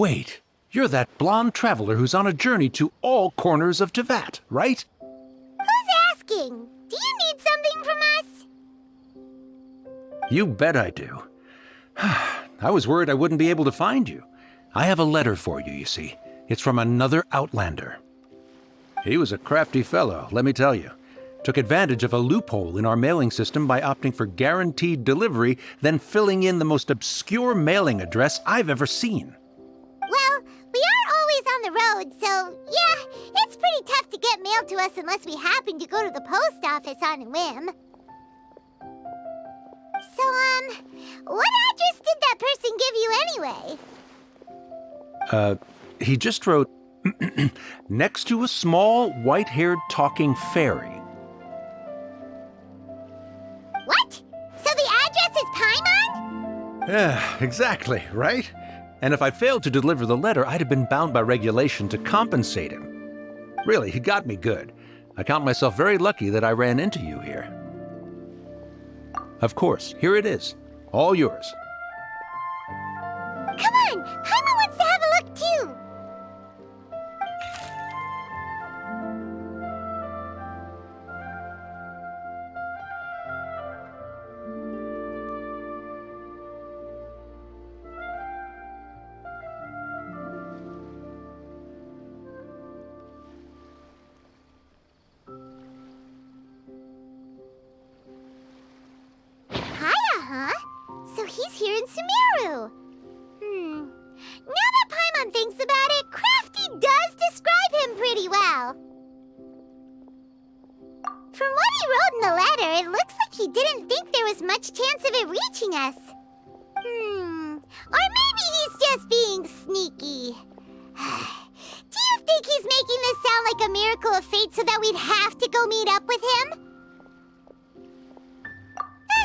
Wait, you're that blonde traveler who's on a journey to all corners of Teyvat, right? Who's asking? Do you need something from us? You bet I do. I was worried I wouldn't be able to find you. I have a letter for you, you see. It's from another Outlander. He was a crafty fellow, let me tell you. Took advantage of a loophole in our mailing system by opting for guaranteed delivery, then filling in the most obscure mailing address I've ever seen. Well, we are always on the road, so yeah, it's pretty tough to get mail to us unless we happen to go to the post office on a whim. So, what address did that person give you anyway? He just wrote, next to a small, white-haired talking fairy. What? So the address is Paimon? Yeah, exactly, right? And if I failed to deliver the letter, I'd have been bound by regulation to compensate him. Really, he got me good. I count myself very lucky that I ran into you here. Of course, here it is. All yours. Come on! Paimon wants to have a look too! So he's here in Sumeru. Now that Paimon thinks about it, Crafty does describe him pretty well. From what he wrote in the letter, it looks like he didn't think there was much chance of it reaching us. Or maybe he's just being sneaky. Do you think he's making this sound like a miracle of fate so that we'd have to go meet up with him?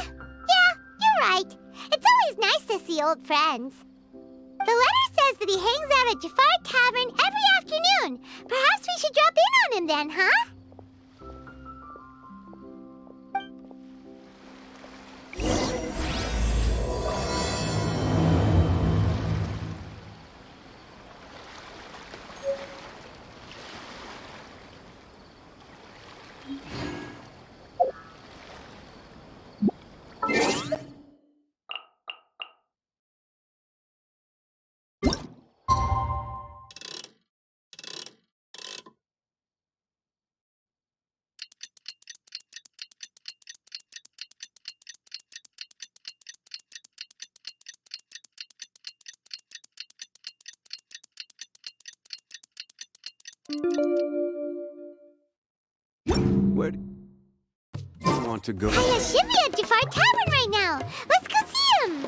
Yeah, you're right. It's always nice to see old friends. The letter says that he hangs out at Jafar Tavern every afternoon. Perhaps we should drop in on him then, huh? Where do you want to go? Hiya Shimmy at Jafar Tavern right now. Let's go see him.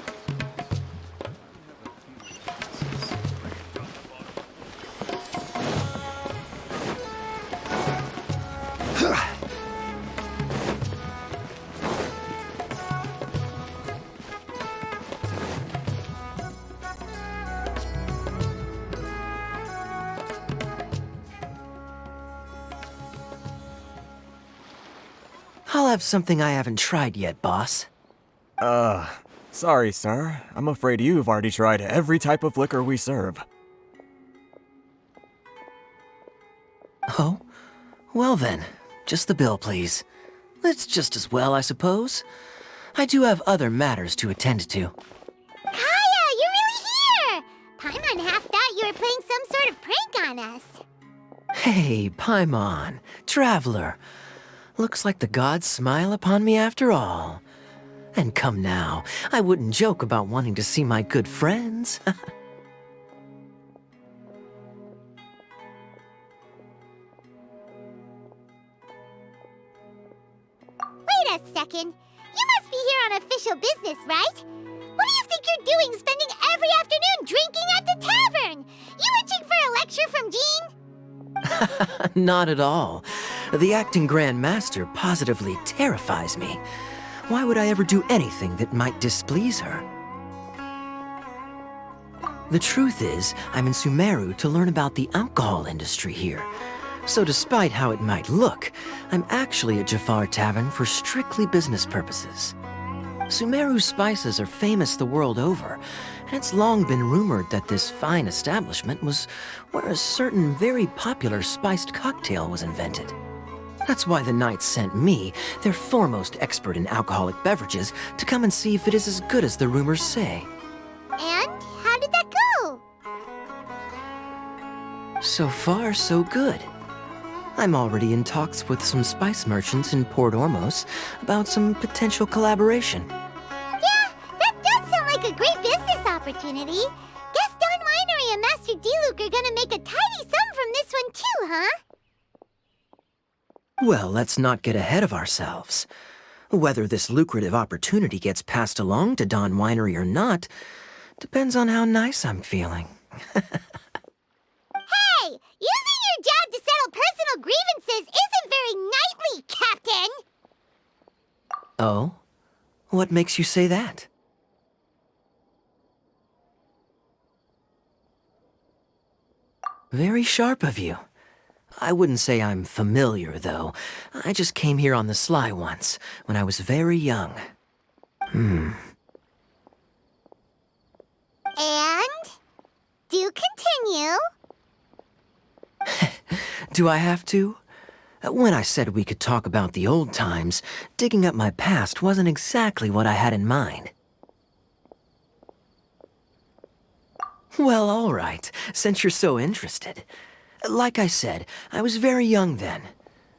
I'll have something I haven't tried yet, boss. Sorry, sir. I'm afraid you've already tried every type of liquor we serve. Oh? Well then, just the bill, please. It's just as well, I suppose. I do have other matters to attend to. Kaya, you're really here! Paimon half thought you were playing some sort of prank on us. Hey, Paimon, traveler. Looks like the gods smile upon me after all. And come now, I wouldn't joke about wanting to see my good friends. Wait a second. You must be here on official business, right? What do you think you're doing spending every afternoon drinking at the tavern? You itching for a lecture from Jean? Not at all. The acting Grand Master positively terrifies me. Why would I ever do anything that might displease her? The truth is, I'm in Sumeru to learn about the alcohol industry here. So despite how it might look, I'm actually at Jafar Tavern for strictly business purposes. Sumeru's spices are famous the world over, and it's long been rumored that this fine establishment was where a certain very popular spiced cocktail was invented. That's why the Knights sent me, their foremost expert in alcoholic beverages, to come and see if it is as good as the rumors say. And how did that go? So far, so good. I'm already in talks with some spice merchants in Port Ormos about some potential collaboration. Yeah, that does sound like a great business opportunity. Guess Don Winery and Master D-Luke are gonna make a tidy sum from this one too, huh? Well, let's not get ahead of ourselves. Whether this lucrative opportunity gets passed along to Don Winery or not depends on how nice I'm feeling. Hey, using your job to settle personal grievances isn't very knightly, Captain! Oh? What makes you say that? Very sharp of you. I wouldn't say I'm familiar, though. I just came here on the sly once, when I was very young. And? Do continue. Do I have to? When I said we could talk about the old times, digging up my past wasn't exactly what I had in mind. Well, all right, since you're so interested. Like I said, I was very young then.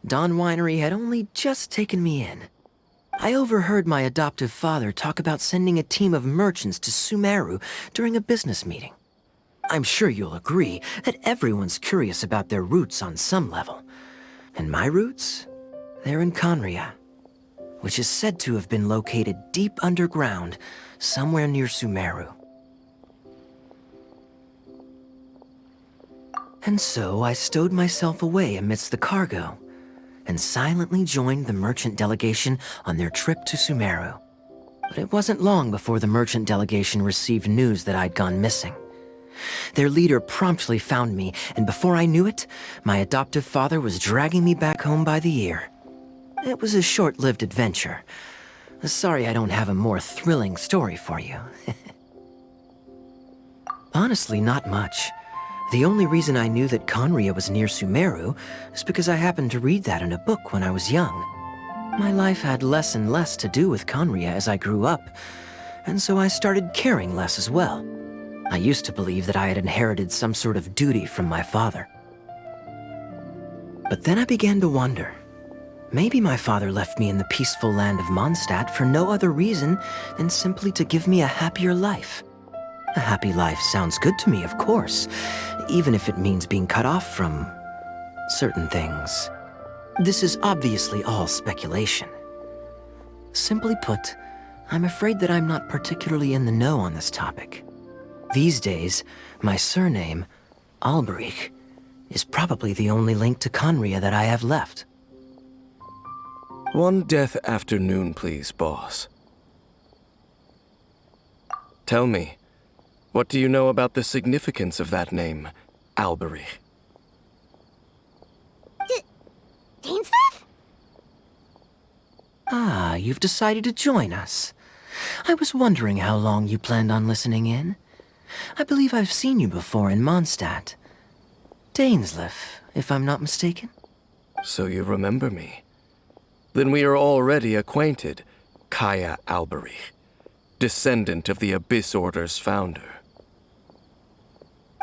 Don Winery had only just taken me in. I overheard my adoptive father talk about sending a team of merchants to Sumeru during a business meeting. I'm sure you'll agree that everyone's curious about their roots on some level. And my roots? They're in Conria, which is said to have been located deep underground, somewhere near Sumeru. And so I stowed myself away amidst the cargo, and silently joined the merchant delegation on their trip to Sumeru. But it wasn't long before the merchant delegation received news that I'd gone missing. Their leader promptly found me, and before I knew it, my adoptive father was dragging me back home by the ear. It was a short-lived adventure. Sorry I don't have a more thrilling story for you. Honestly, not much. The only reason I knew that Conria was near Sumeru is because I happened to read that in a book when I was young. My life had less and less to do with Conria as I grew up, and so I started caring less as well. I used to believe that I had inherited some sort of duty from my father. But then I began to wonder. Maybe my father left me in the peaceful land of Mondstadt for no other reason than simply to give me a happier life. A happy life sounds good to me, of course, even if it means being cut off from certain things. This is obviously all speculation. Simply put, I'm afraid that I'm not particularly in the know on this topic. These days, my surname, Alberich, is probably the only link to Conria that I have left. One death afternoon, please, boss. Tell me, what do you know about the significance of that name, Alberich? Dainsleif? Ah, you've decided to join us. I was wondering how long you planned on listening in. I believe I've seen you before in Mondstadt. Dainsleif, if I'm not mistaken. So you remember me. Then we are already acquainted, Kaya Alberich, descendant of the Abyss Order's founder.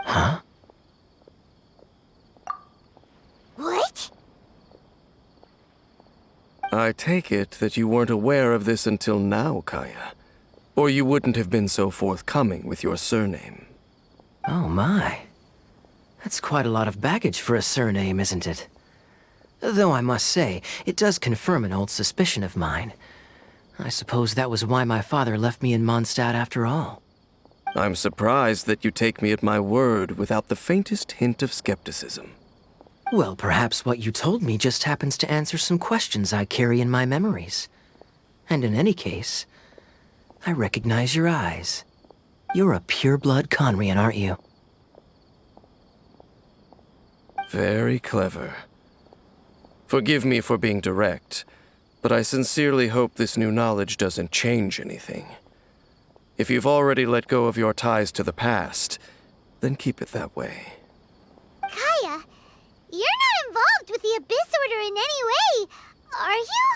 Huh? What? I take it that you weren't aware of this until now, Kaya. Or you wouldn't have been so forthcoming with your surname. Oh my. That's quite a lot of baggage for a surname, isn't it? Though I must say, it does confirm an old suspicion of mine. I suppose that was why my father left me in Mondstadt after all. I'm surprised that you take me at my word without the faintest hint of skepticism. Well, perhaps what you told me just happens to answer some questions I carry in my memories. And in any case, I recognize your eyes. You're a pure-blood Conrian, aren't you? Very clever. Forgive me for being direct, but I sincerely hope this new knowledge doesn't change anything. If you've already let go of your ties to the past, then keep it that way. Kaya, you're not involved with the Abyss Order in any way, are you?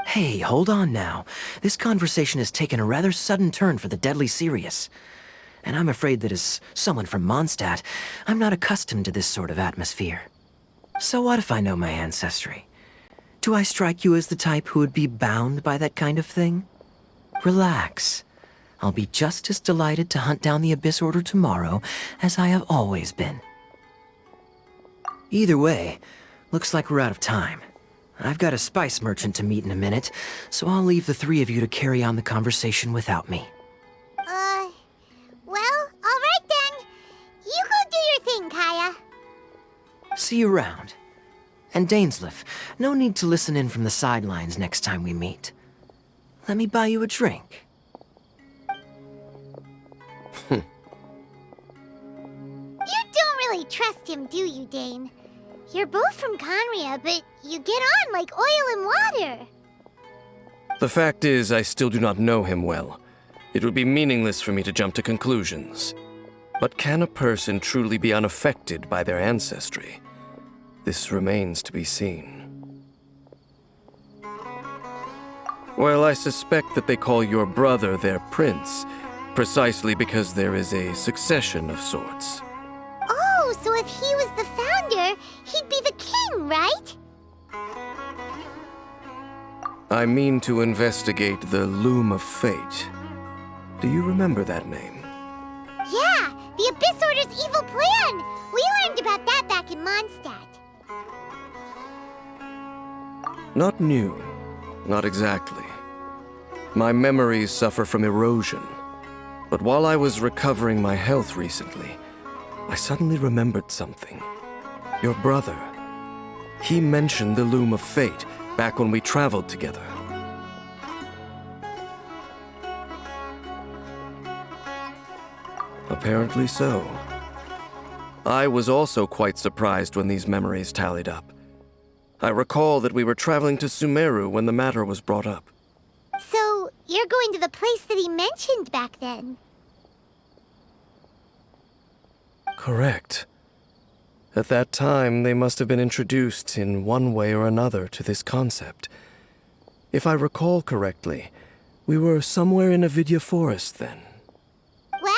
Hey, hold on now. This conversation has taken a rather sudden turn for the deadly serious. And I'm afraid that as someone from Mondstadt, I'm not accustomed to this sort of atmosphere. So what if I know my ancestry? Do I strike you as the type who would be bound by that kind of thing? Relax. I'll be just as delighted to hunt down the Abyss Order tomorrow as I have always been. Either way, looks like we're out of time. I've got a spice merchant to meet in a minute, so I'll leave the three of you to carry on the conversation without me. Well, alright then. You go do your thing, Kaya. See you around. And Dainsleif, no need to listen in from the sidelines next time we meet. Let me buy you a drink. You don't really trust him, do you, Dane? You're both from Conria, but you get on like oil and water. The fact is, I still do not know him well. It would be meaningless for me to jump to conclusions. But can a person truly be unaffected by their ancestry? This remains to be seen. Well, I suspect that they call your brother their prince, precisely because there is a succession of sorts. Oh, so if he was the founder, he'd be the king, right? I mean to investigate the Loom of Fate. Do you remember that name? Yeah, the Abyss Order's evil plan! We learned about that back in Mondstadt. Not new. Not exactly. My memories suffer from erosion. But while I was recovering my health recently, I suddenly remembered something. Your brother. He mentioned the Loom of Fate back when we traveled together. Apparently so. I was also quite surprised when these memories tallied up. I recall that we were traveling to Sumeru when the matter was brought up. So, you're going to the place that he mentioned back then? Correct. At that time, they must have been introduced in one way or another to this concept. If I recall correctly, we were somewhere in Avidya Forest then. Well,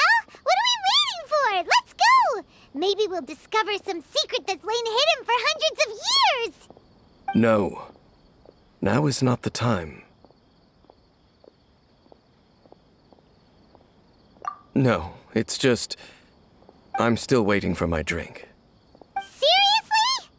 what are we waiting for? Let's go! Maybe we'll discover some secret that's lain hidden for hundreds of years! No. Now is not the time. No, it's just... I'm still waiting for my drink. Seriously?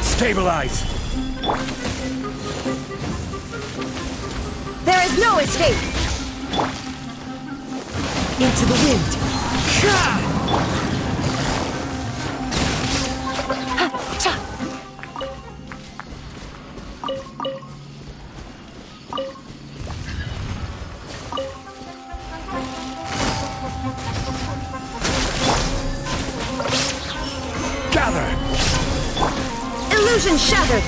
Stabilize! There is no escape! Into the wind! Gather! Illusion shattered!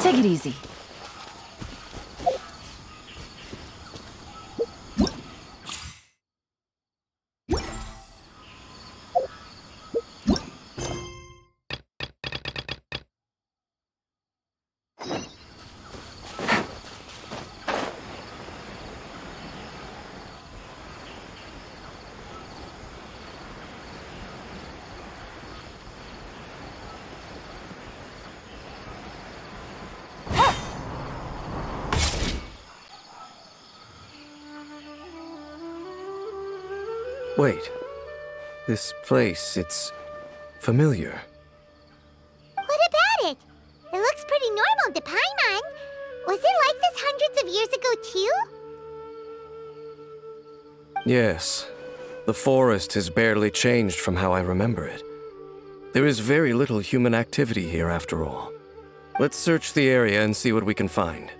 Take it easy. Wait. This place, it's familiar. What about it? It looks pretty normal to Paimon. Was it like this hundreds of years ago, too? Yes. The forest has barely changed from how I remember it. There is very little human activity here, after all. Let's search the area and see what we can find.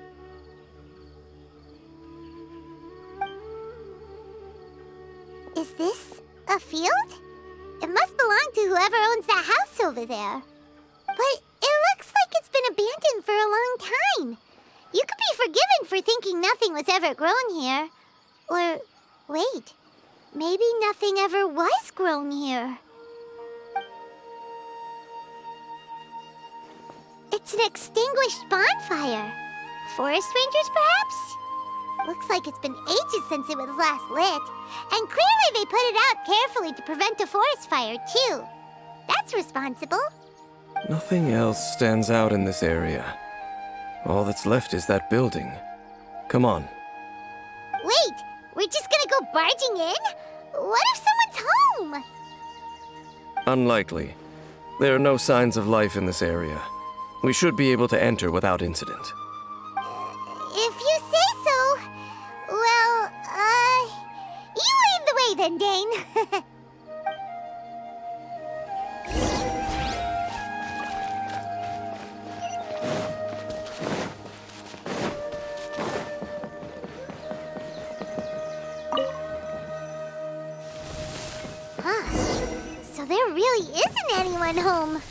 Is this a field? It must belong to whoever owns that house over there. But it looks like it's been abandoned for a long time. You could be forgiven for thinking nothing was ever grown here. Or, wait, maybe nothing ever was grown here. It's an extinguished bonfire. Forest rangers, perhaps? Looks like it's been ages since it was last lit. And clearly they put it out carefully to prevent a forest fire, too. That's responsible. Nothing else stands out in this area. All that's left is that building. Come on. Wait, we're just gonna go barging in? What if someone's home? Unlikely. There are no signs of life in this area. We should be able to enter without incident. If you say so. Well, you lead the way then, Dane. So there really isn't anyone home.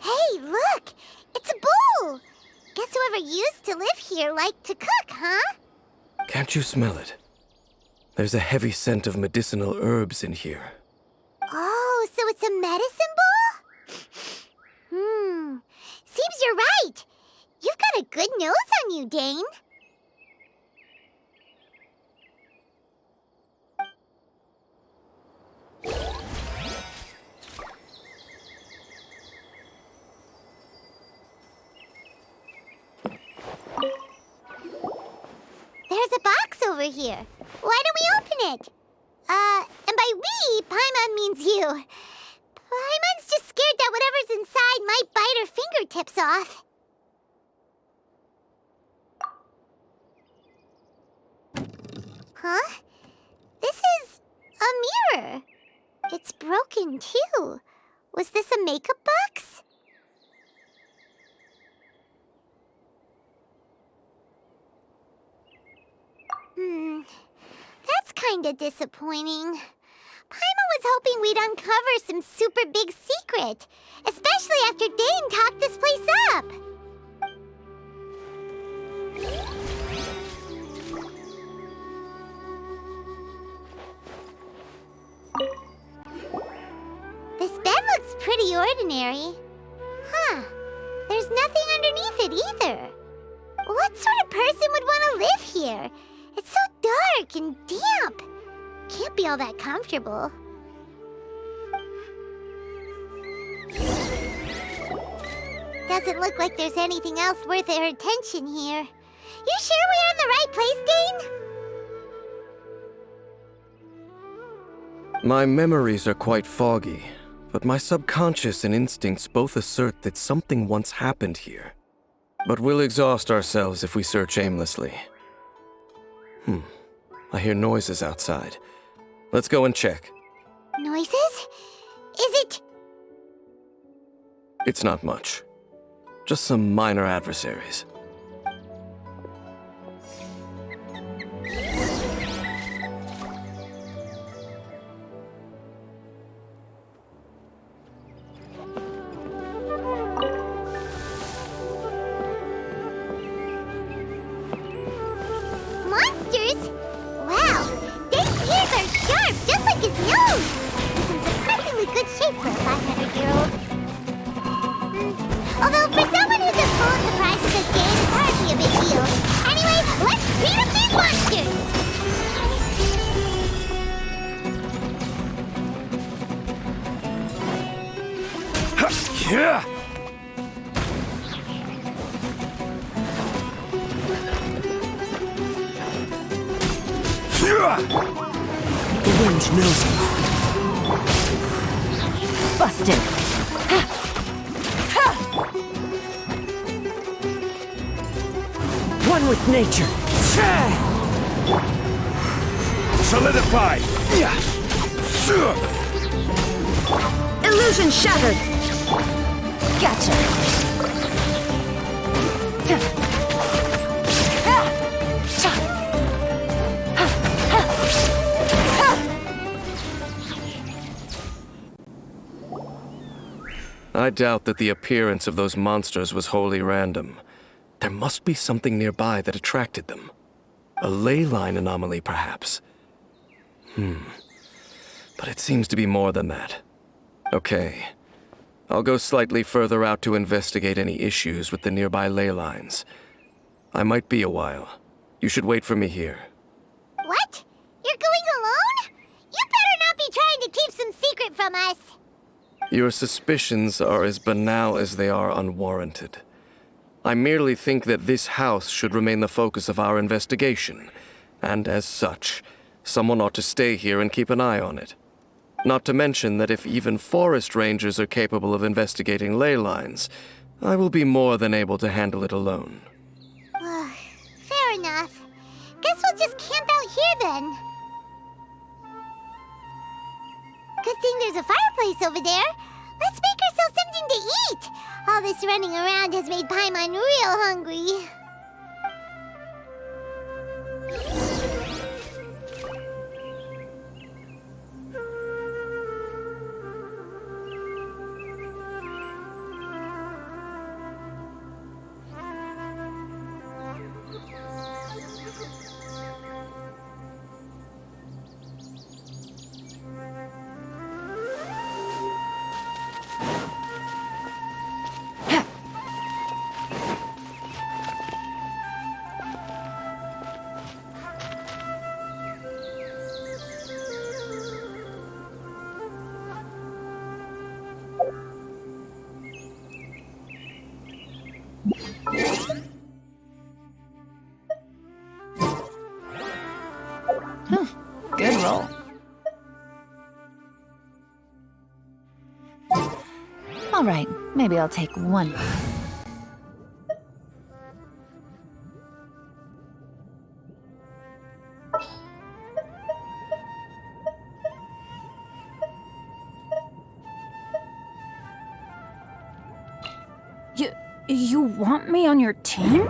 Hey, look! It's a bull! Guess whoever used to live here liked to cook, huh? Can't you smell it? There's a heavy scent of medicinal herbs in here. Oh, so it's a medicine bull? Seems you're right. You've got a good nose on you, Dane. There's a box over here. Why don't we open it? And by we, Paimon means you. Paimon's just scared that whatever's inside might bite her fingertips off. Huh? This is a mirror. It's broken, too. Was this a makeup box? That's kinda disappointing. Paimon was hoping we'd uncover some super big secret, especially after Dane talked this place up. This bed looks pretty ordinary. Huh. There's nothing underneath it either. What sort of person would want to live here? It's so dark and damp. Can't be all that comfortable. Doesn't look like there's anything else worth our attention here. You sure we're in the right place, Dane? My memories are quite foggy, but my subconscious and instincts both assert that something once happened here. But we'll exhaust ourselves if we search aimlessly. I hear noises outside. Let's go and check. Noises? Is it... It's not much. Just some minor adversaries. Monsters? Wow, Dane's ears are sharp, just like his nose! He's in surprisingly good shape for a 500-year-old. Although, for someone who's as full of surprises as Dane, it's hardly a big deal. Anyway, let's beat up these monsters! Yeah! The wind knows me. Busted. One with nature. Solidify! Illusion shattered. Gotcha. I doubt that the appearance of those monsters was wholly random. There must be something nearby that attracted them. A ley line anomaly, perhaps. But it seems to be more than that. Okay. I'll go slightly further out to investigate any issues with the nearby ley lines. I might be a while. You should wait for me here. What? You're going alone? You better not be trying to keep some secret from us. Your suspicions are as banal as they are unwarranted. I merely think that this house should remain the focus of our investigation, and as such, someone ought to stay here and keep an eye on it. Not to mention that if even forest rangers are capable of investigating ley lines, I will be more than able to handle it alone. Fair enough. Guess we'll just camp out here then. Good thing there's a fireplace over there. Let's make ourselves something to eat. All this running around has made Paimon real hungry. Good roll. All right, maybe I'll take one. You want me on your team?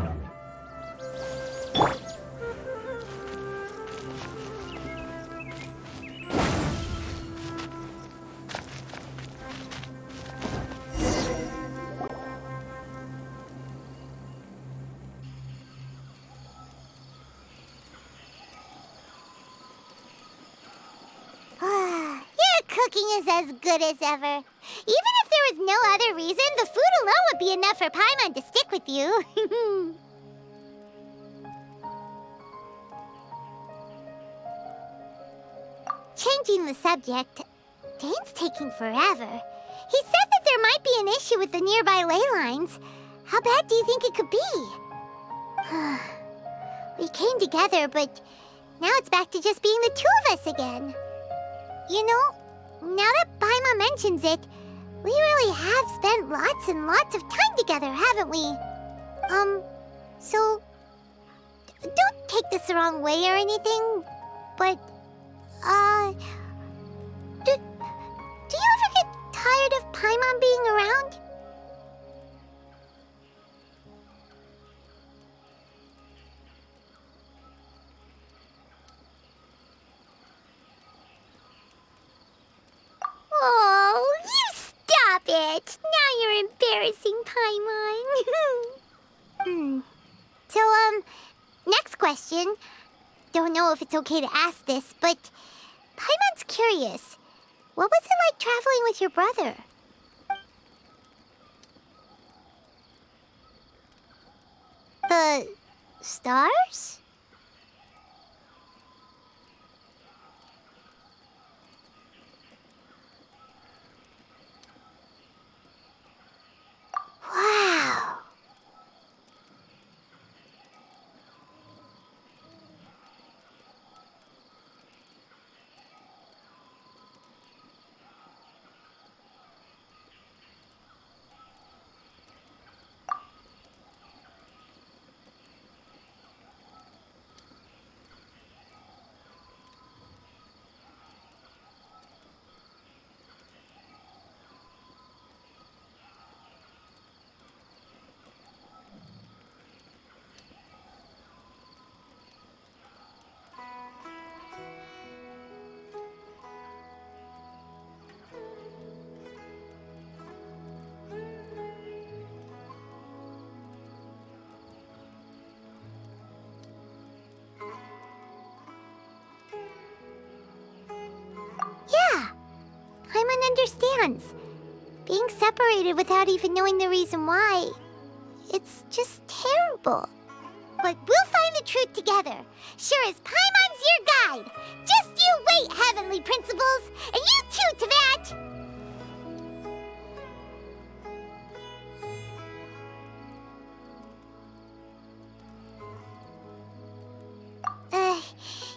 Cooking is as good as ever. Even if there was no other reason, the food alone would be enough for Paimon to stick with you. Changing the subject, Dane's taking forever. He said that there might be an issue with the nearby ley lines. How bad do you think it could be? We came together, but now it's back to just being the two of us again. You know, now that Paimon mentions it, we really have spent lots and lots of time together, haven't we? So, don't take this the wrong way or anything, but, do you ever get tired of Paimon being around? Oh, you stop it! Now you're embarrassing, Paimon. So, next question. Don't know if it's okay to ask this, but Paimon's curious. What was it like traveling with your brother? The stars? Wow. understands. Being separated without even knowing the reason why, it's just terrible. But we'll find the truth together, sure as Paimon's your guide. Just you wait, Heavenly Principles, and you too, Teyvat!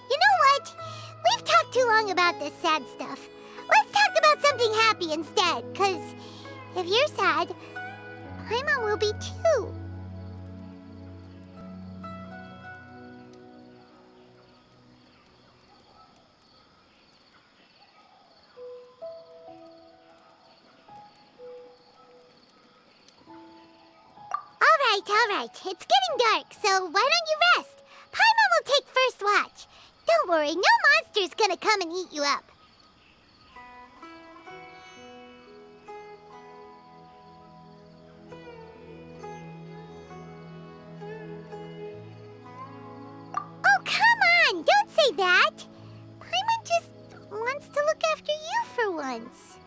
You know what? We've talked too long about this sad stuff. Let's talk about something happy instead, 'cause if you're sad, Paimon will be too. All right. It's getting dark, so why don't you rest? Paimon will take first watch. Don't worry, no monster's gonna come and eat you up. Oh, come on! Don't say that! Paimon just wants to look after you for once.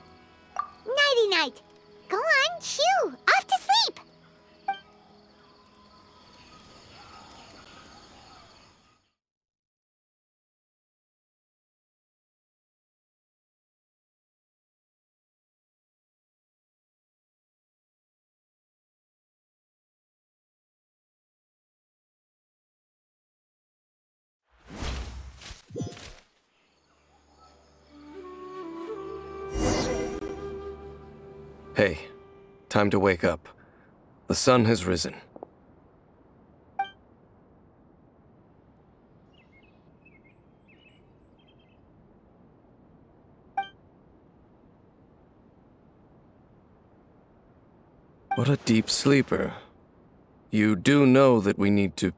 Nighty-night. Go on, shoo! Off to sleep! Hey, time to wake up. The sun has risen. What a deep sleeper. You do know that we need to...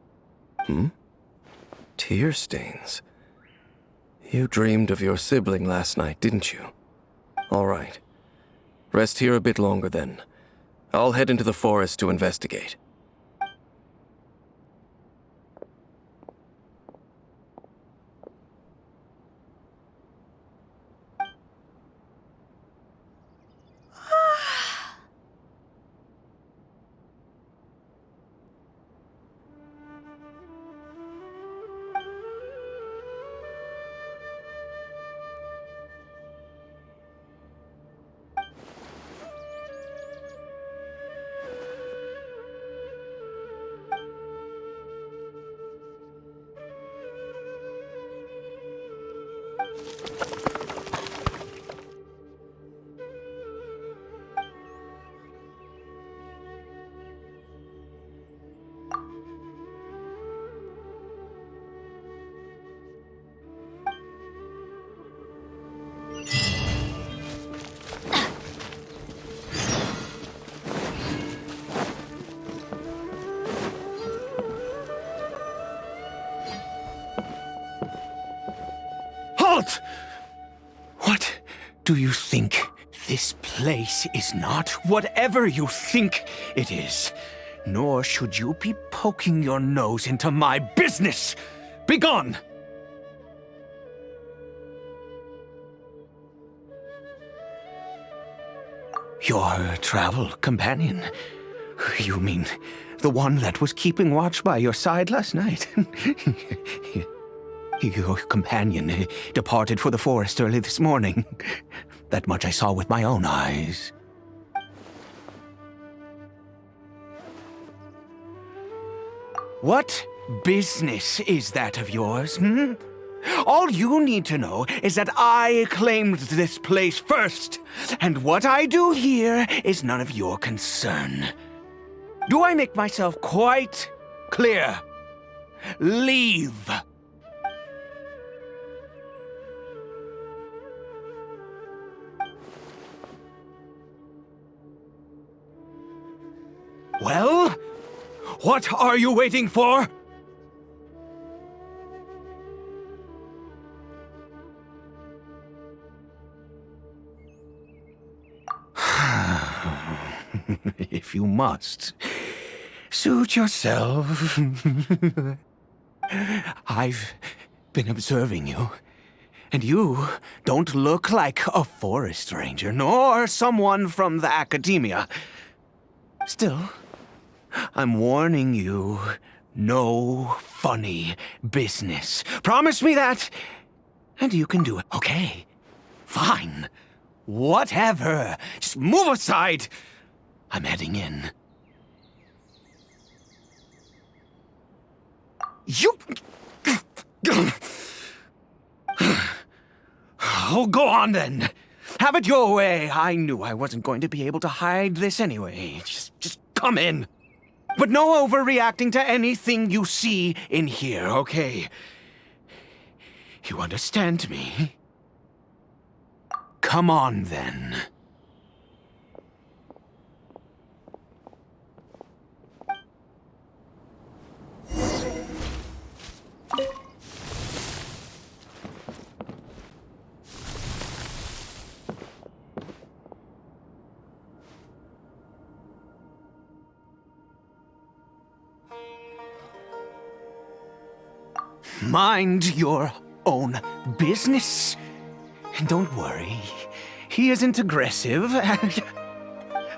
Tear stains. You dreamed of your sibling last night, didn't you? All right. Rest here a bit longer then. I'll head into the forest to investigate. Halt! What do you think? This place is not whatever you think it is. Nor should you be poking your nose into my business. Begone! Your travel companion? You mean the one that was keeping watch by your side last night? Your companion departed for the forest early this morning. That much I saw with my own eyes. What business is that of yours, All you need to know is that I claimed this place first, and what I do here is none of your concern. Do I make myself quite clear? Leave! Well, what are you waiting for? If you must, suit yourself. I've been observing you, And you don't look like a forest ranger, nor someone from the academia. Still, I'm warning you, no funny business. Promise me that, and you can do it. Okay, fine. Whatever. Just move aside. I'm heading in. You... Oh, go on then. Have it your way. I knew I wasn't going to be able to hide this anyway. Just come in. But no overreacting to anything you see in here, okay? You understand me? Come on then. Mind your own business. And don't worry, he isn't aggressive.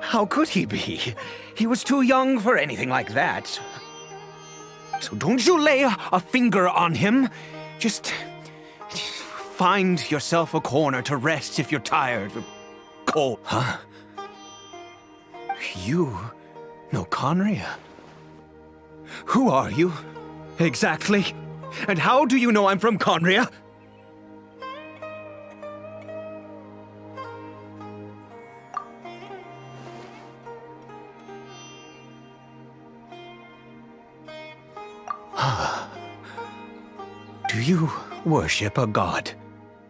How could he be? He was too young for anything like that. So don't you lay a finger on him. Just find yourself a corner to rest if you're tired or cold. Huh? You know Conria? Who are you? Exactly. And how do you know I'm from Conria? Do you worship a god,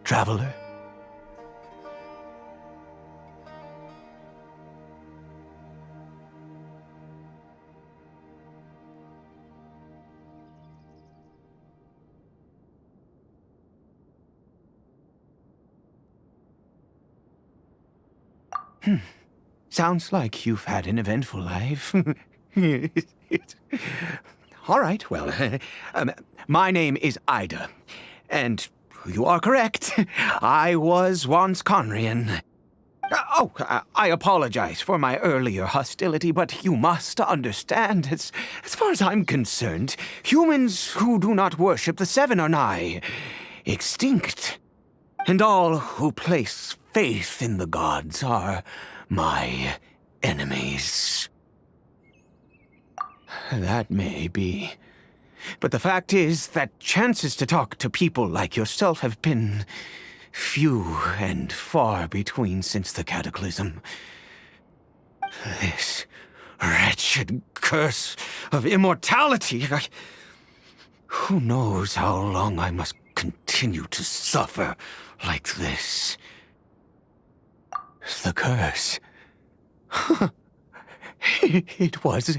traveler? Sounds like you've had an eventful life. All right, well, my name is Ida, and you are correct. I was once Conrian. I apologize for my earlier hostility, but you must understand, as far as I'm concerned, humans who do not worship the Seven are nigh extinct. And all who place faith in the gods are my enemies. That may be. But the fact is that chances to talk to people like yourself have been few and far between since the cataclysm. This wretched curse of immortality. Who knows how long I must continue to suffer like this? The curse. It was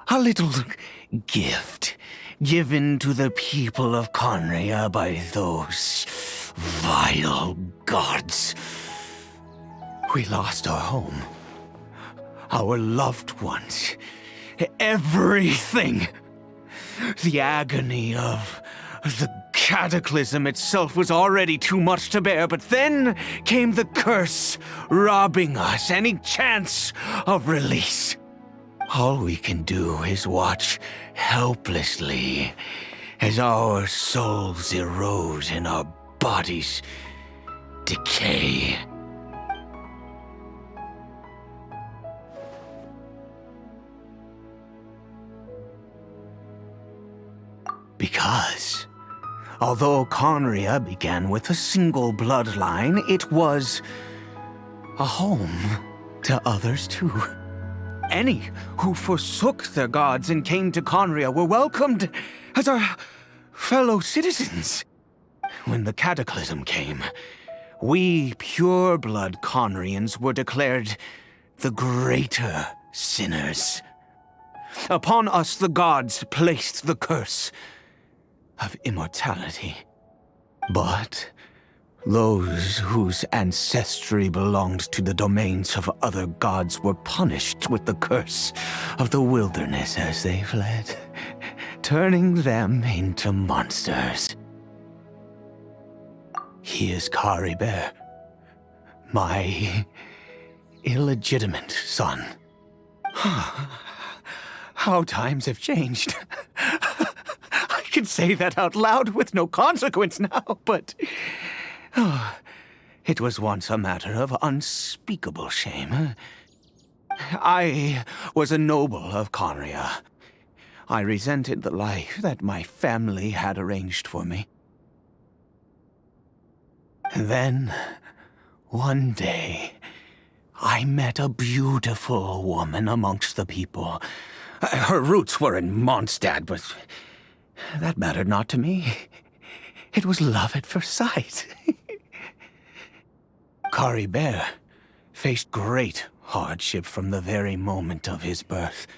a little gift given to the people of Conria by those vile gods. We lost our home, our loved ones, everything. The agony of the cataclysm itself was already too much to bear, but then came the curse, robbing us any chance of release. All we can do is watch helplessly as our souls erode and our bodies decay. Because, although Conria began with a single bloodline, it was a home to others too. Any who forsook their gods and came to Conria were welcomed as our fellow citizens. When the cataclysm came, we pure-blood Conrians were declared the greater sinners. Upon us the gods placed the curse of immortality. But those whose ancestry belonged to the domains of other gods were punished with the curse of the wilderness as they fled, turning them into monsters. he is Caribert, my illegitimate son. How times have changed. I can say that out loud with no consequence now, but it was once a matter of unspeakable shame. I was a noble of Conria. I resented the life that my family had arranged for me. And then, one day, I met a beautiful woman amongst the people. Her roots were in Mondstadt, but that mattered not to me. It was love at first sight. Caribert faced great hardship from the very moment of his birth,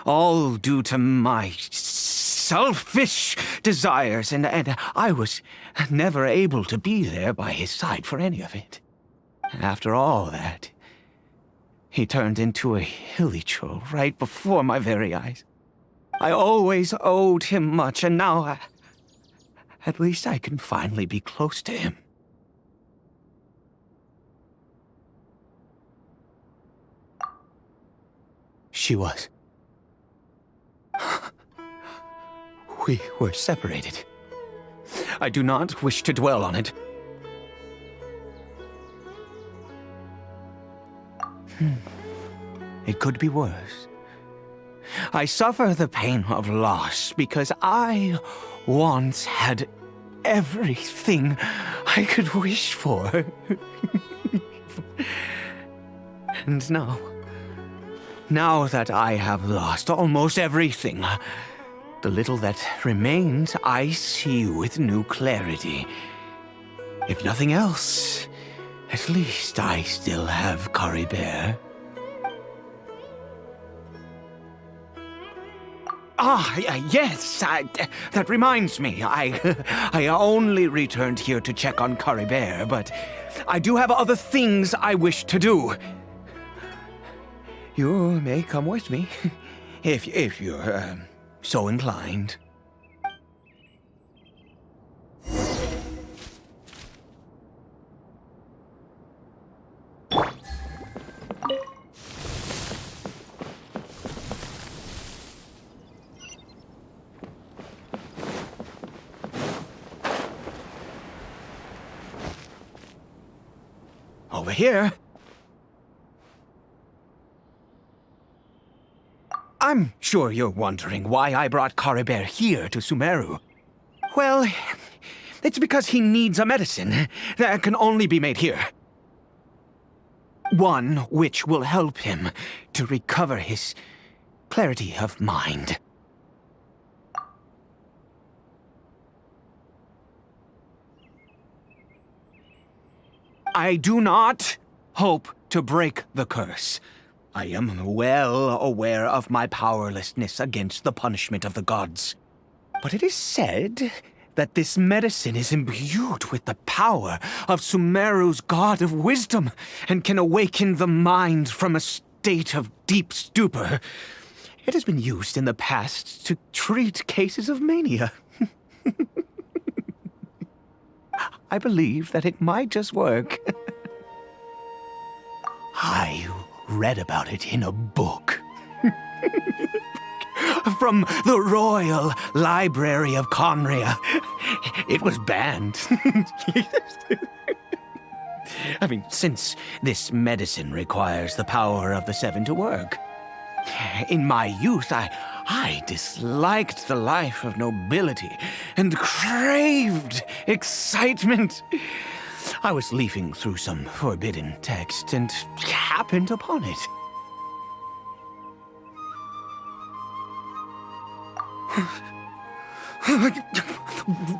all due to my selfish desires, and I was never able to be there by his side for any of it. After all that, he turned into a hilly troll right before my very eyes. I always owed him much, and now at least I can finally be close to him. She was. We were separated. I do not wish to dwell on it. It could be worse. I suffer the pain of loss because I once had everything I could wish for. And now that I have lost almost everything, the little that remains I see with new clarity. If nothing else, at least I still have Caribert. Yes, that reminds me. I only returned here to check on Caribert, but I do have other things I wish to do. You may come with me, if you're so inclined. Over here. I'm sure you're wondering why I brought Caribert here to Sumeru. Well, it's because he needs a medicine that can only be made here. One which will help him to recover his clarity of mind. I do not hope to break the curse. I am well aware of my powerlessness against the punishment of the gods. But it is said that this medicine is imbued with the power of Sumeru's god of wisdom and can awaken the mind from a state of deep stupor. It has been used in the past to treat cases of mania. I believe that it might just work. I read about it in a book. From the Royal Library of Conria. It was banned. I mean, since this medicine requires the power of the Seven to work. In my youth, I disliked the life of nobility and craved excitement. I was leafing through some forbidden text and happened upon it.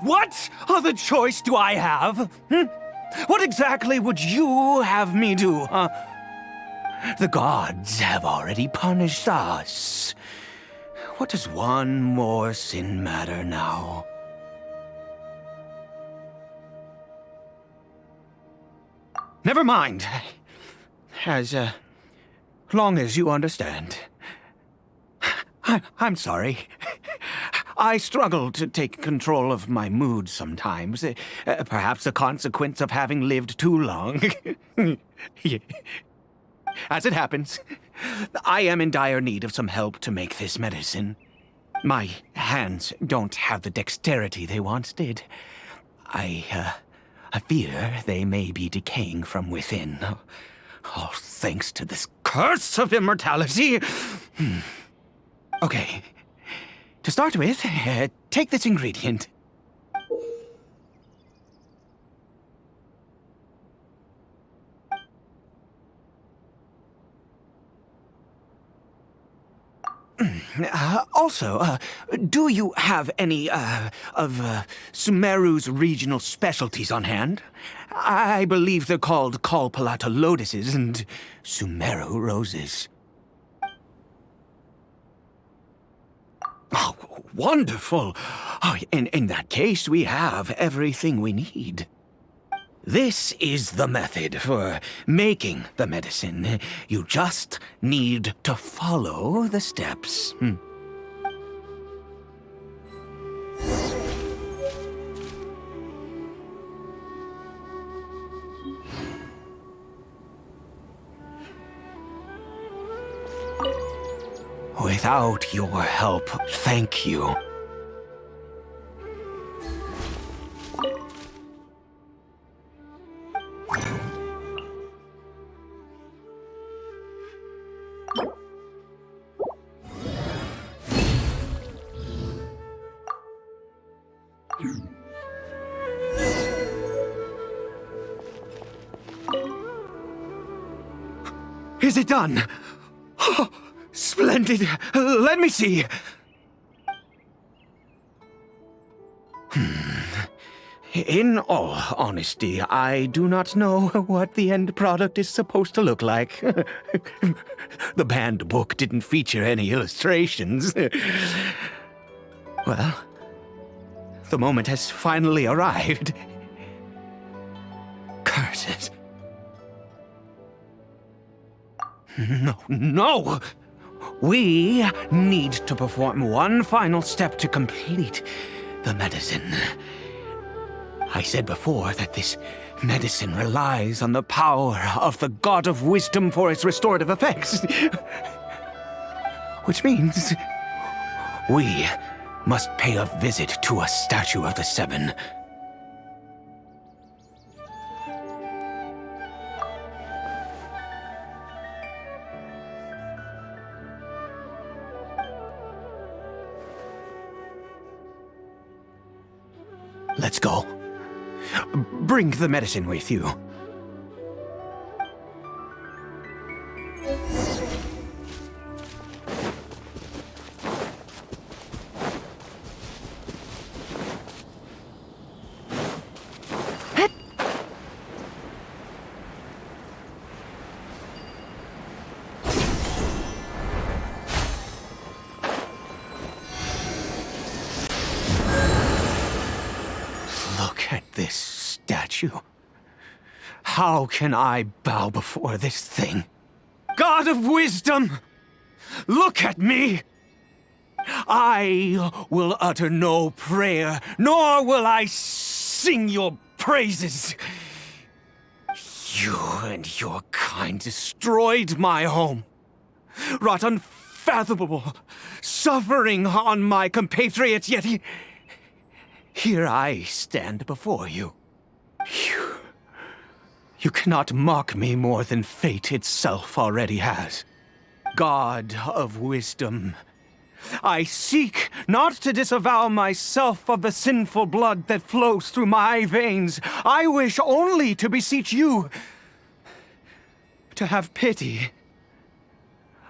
What other choice do I have? What exactly would you have me do, huh? The gods have already punished us. What does one more sin matter now? Never mind. As long as you understand. I'm sorry. I struggle to take control of my mood sometimes. Perhaps a consequence of having lived too long. As it happens, I am in dire need of some help to make this medicine. My hands don't have the dexterity they once did. I fear they may be decaying from within. All thanks to this curse of immortality. Okay. To start with, take this ingredient. Also, do you have any, of Sumeru's regional specialties on hand? I believe they're called Kalpalata lotuses and Sumeru roses. Oh, wonderful! Oh, in that case, we have everything we need. This is the method for making the medicine. You just need to follow the steps. Without your help, thank you. Is it done? Oh, splendid. Let me see. In all honesty, I do not know what the end product is supposed to look like. The banned book didn't feature any illustrations. Well, the moment has finally arrived. Curses. No! We need to perform one final step to complete the medicine. I said before that this medicine relies on the power of the God of Wisdom for its restorative effects. Which means we must pay a visit to a statue of the Seven. Let's go. Bring the medicine with you. This statue. How can I bow before this thing? God of Wisdom! Look at me! I will utter no prayer, nor will I sing your praises. You and your kind destroyed my home, wrought unfathomable suffering on my compatriots, yet here I stand before you. You cannot mock me more than fate itself already has. God of Wisdom, I seek not to disavow myself of the sinful blood that flows through my veins. I wish only to beseech you to have pity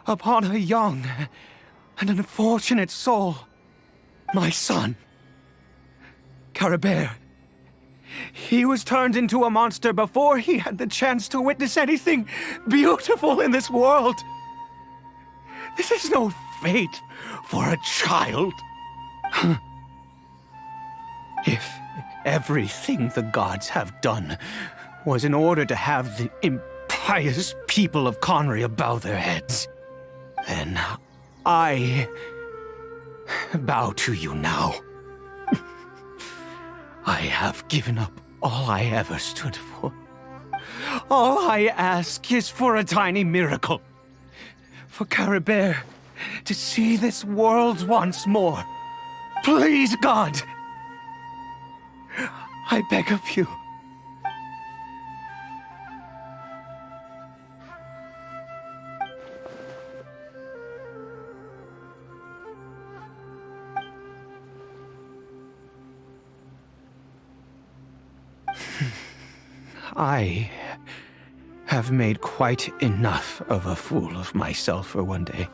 upon a young and unfortunate soul, my son. Caribert. He was turned into a monster before he had the chance to witness anything beautiful in this world. This is no fate for a child. If everything the gods have done was in order to have the impious people of Conria bow their heads, then I bow to you now. I have given up all I ever stood for. All I ask is for a tiny miracle. For Caribert to see this world once more. Please, God! I beg of you. I have made quite enough of a fool of myself for one day.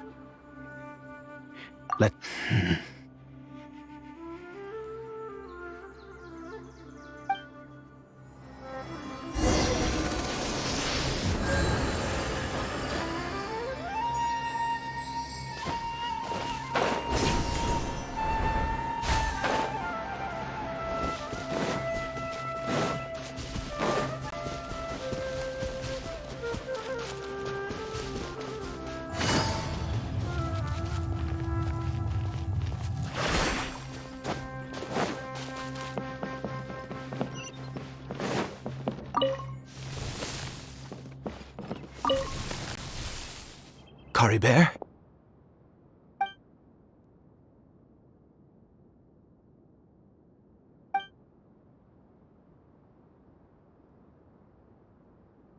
Let... Caribert?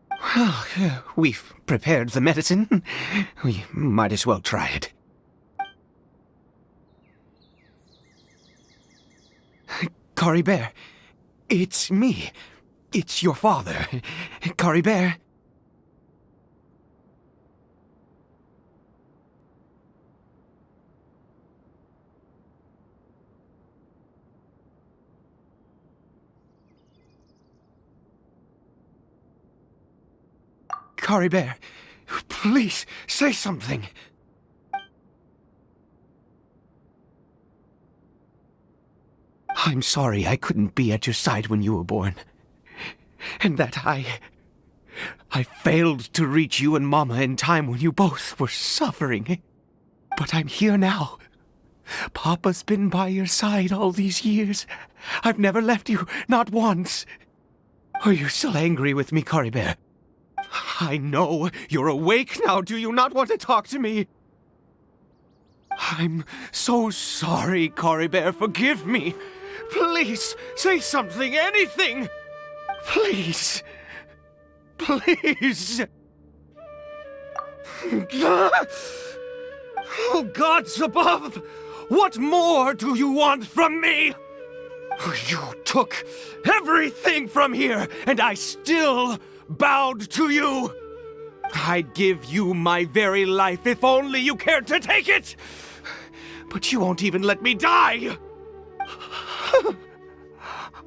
Well, we've prepared the medicine. We might as well try it. Caribert, it's me. It's your father. Caribert. Caribert, please, say something. I'm sorry I couldn't be at your side when you were born. And that I failed to reach you and Mama in time when you both were suffering. But I'm here now. Papa's been by your side all these years. I've never left you, not once. Are you still angry with me, Caribert? I know you're awake now. Do you not want to talk to me? I'm so sorry, Caribert. Forgive me. Please, say something, anything. Please. Please. Oh, gods above! What more do you want from me? You took everything from here, and I still bowed to you. I'd give you my very life if only you cared to take it. But you won't even let me die.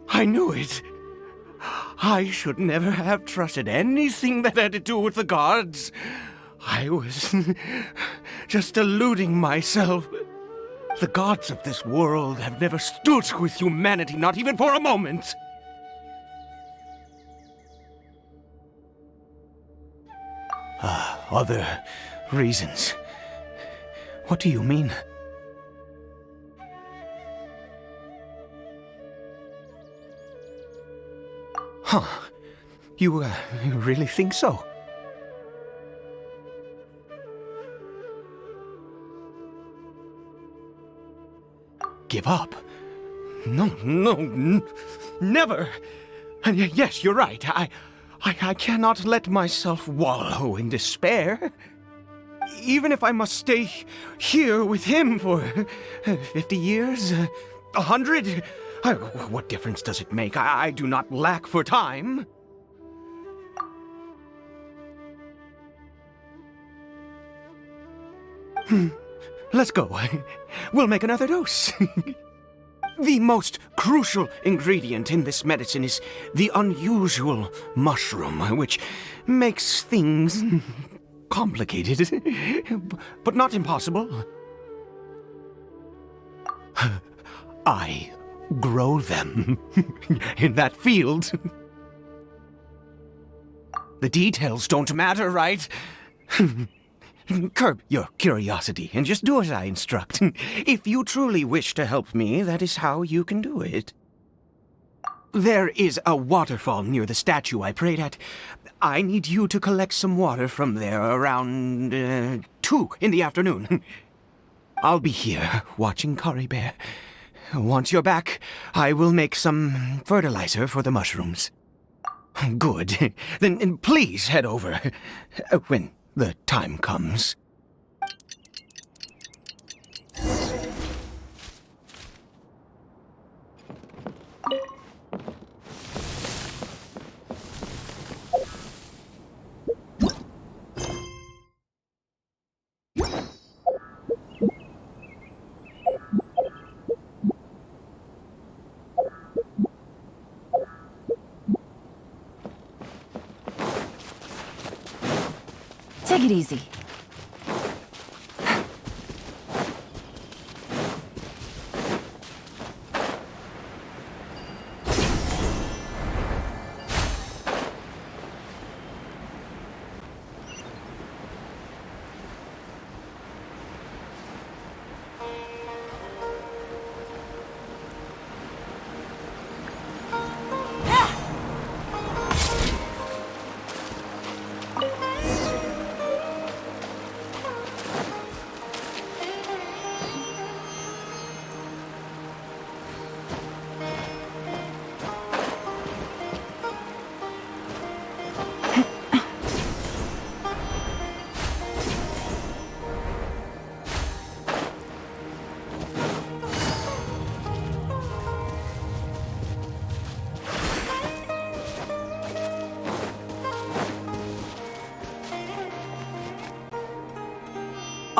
I knew it. I should never have trusted anything that had to do with the gods. I was just deluding myself. The gods of this world have never stood with humanity, not even for a moment. Other reasons. What do you mean? Huh. You really think so? Give up? No, never. And yes, you're right. I cannot let myself wallow in despair. Even if I must stay here with him for 50 years, 100, what difference does it make? I do not lack for time. Let's go. We'll make another dose. The most crucial ingredient in this medicine is the unusual mushroom, which makes things complicated, but not impossible. I grow them in that field. The details don't matter, right? Curb your curiosity and just do as I instruct. If you truly wish to help me, that is how you can do it. There is a waterfall near the statue I prayed at. I need you to collect some water from there around 2 in the afternoon. I'll be here watching Caribert. Once you're back, I will make some fertilizer for the mushrooms. Good. Then please head over when the time comes. Take it easy.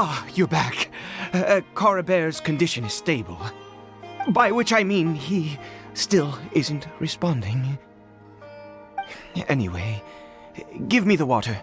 Ah, you're back. Caribert's condition is stable. By which I mean he still isn't responding. Anyway, give me the water.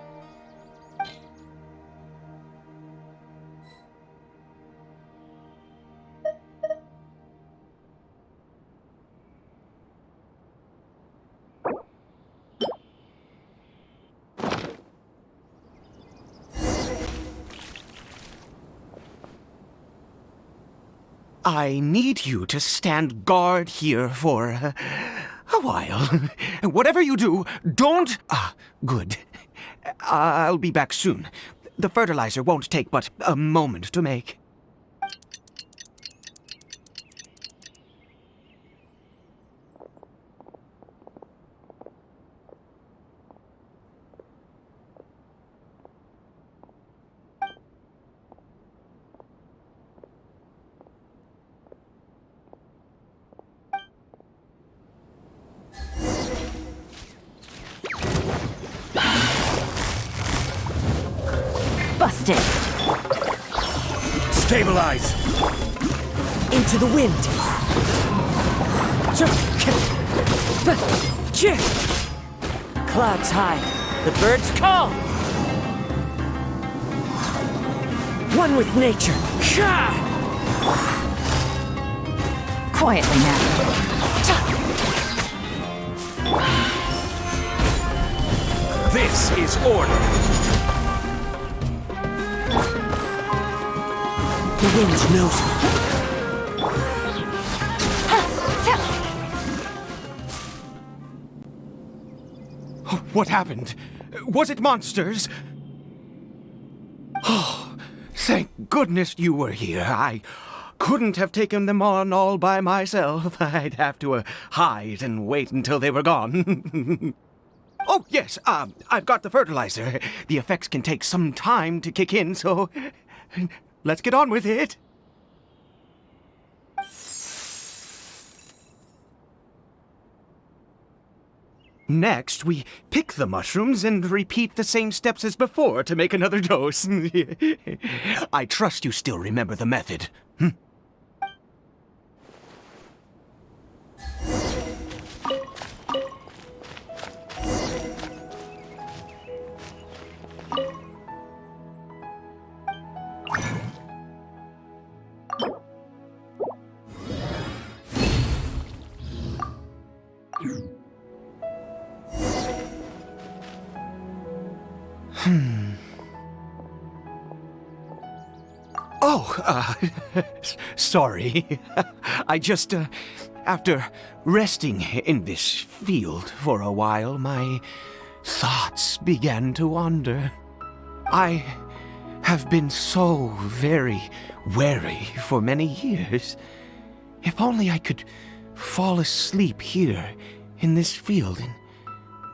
I need you to stand guard here for a while. Whatever you do, don't... Ah, good. I'll be back soon. The fertilizer won't take but a moment to make. Busted! Stabilize! Into the wind! Clouds high, the birds call! One with nature! Quietly now. This is order! The wind knows me. What happened? Was it monsters? Oh, thank goodness you were here. I couldn't have taken them on all by myself. I'd have to hide and wait until they were gone. Oh, yes, I've got the fertilizer. The effects can take some time to kick in, so let's get on with it. Next, we pick the mushrooms and repeat the same steps as before to make another dose. I trust you still remember the method. Sorry. I just, after resting in this field for a while, my thoughts began to wander. I have been so very wary for many years. If only I could fall asleep here in this field and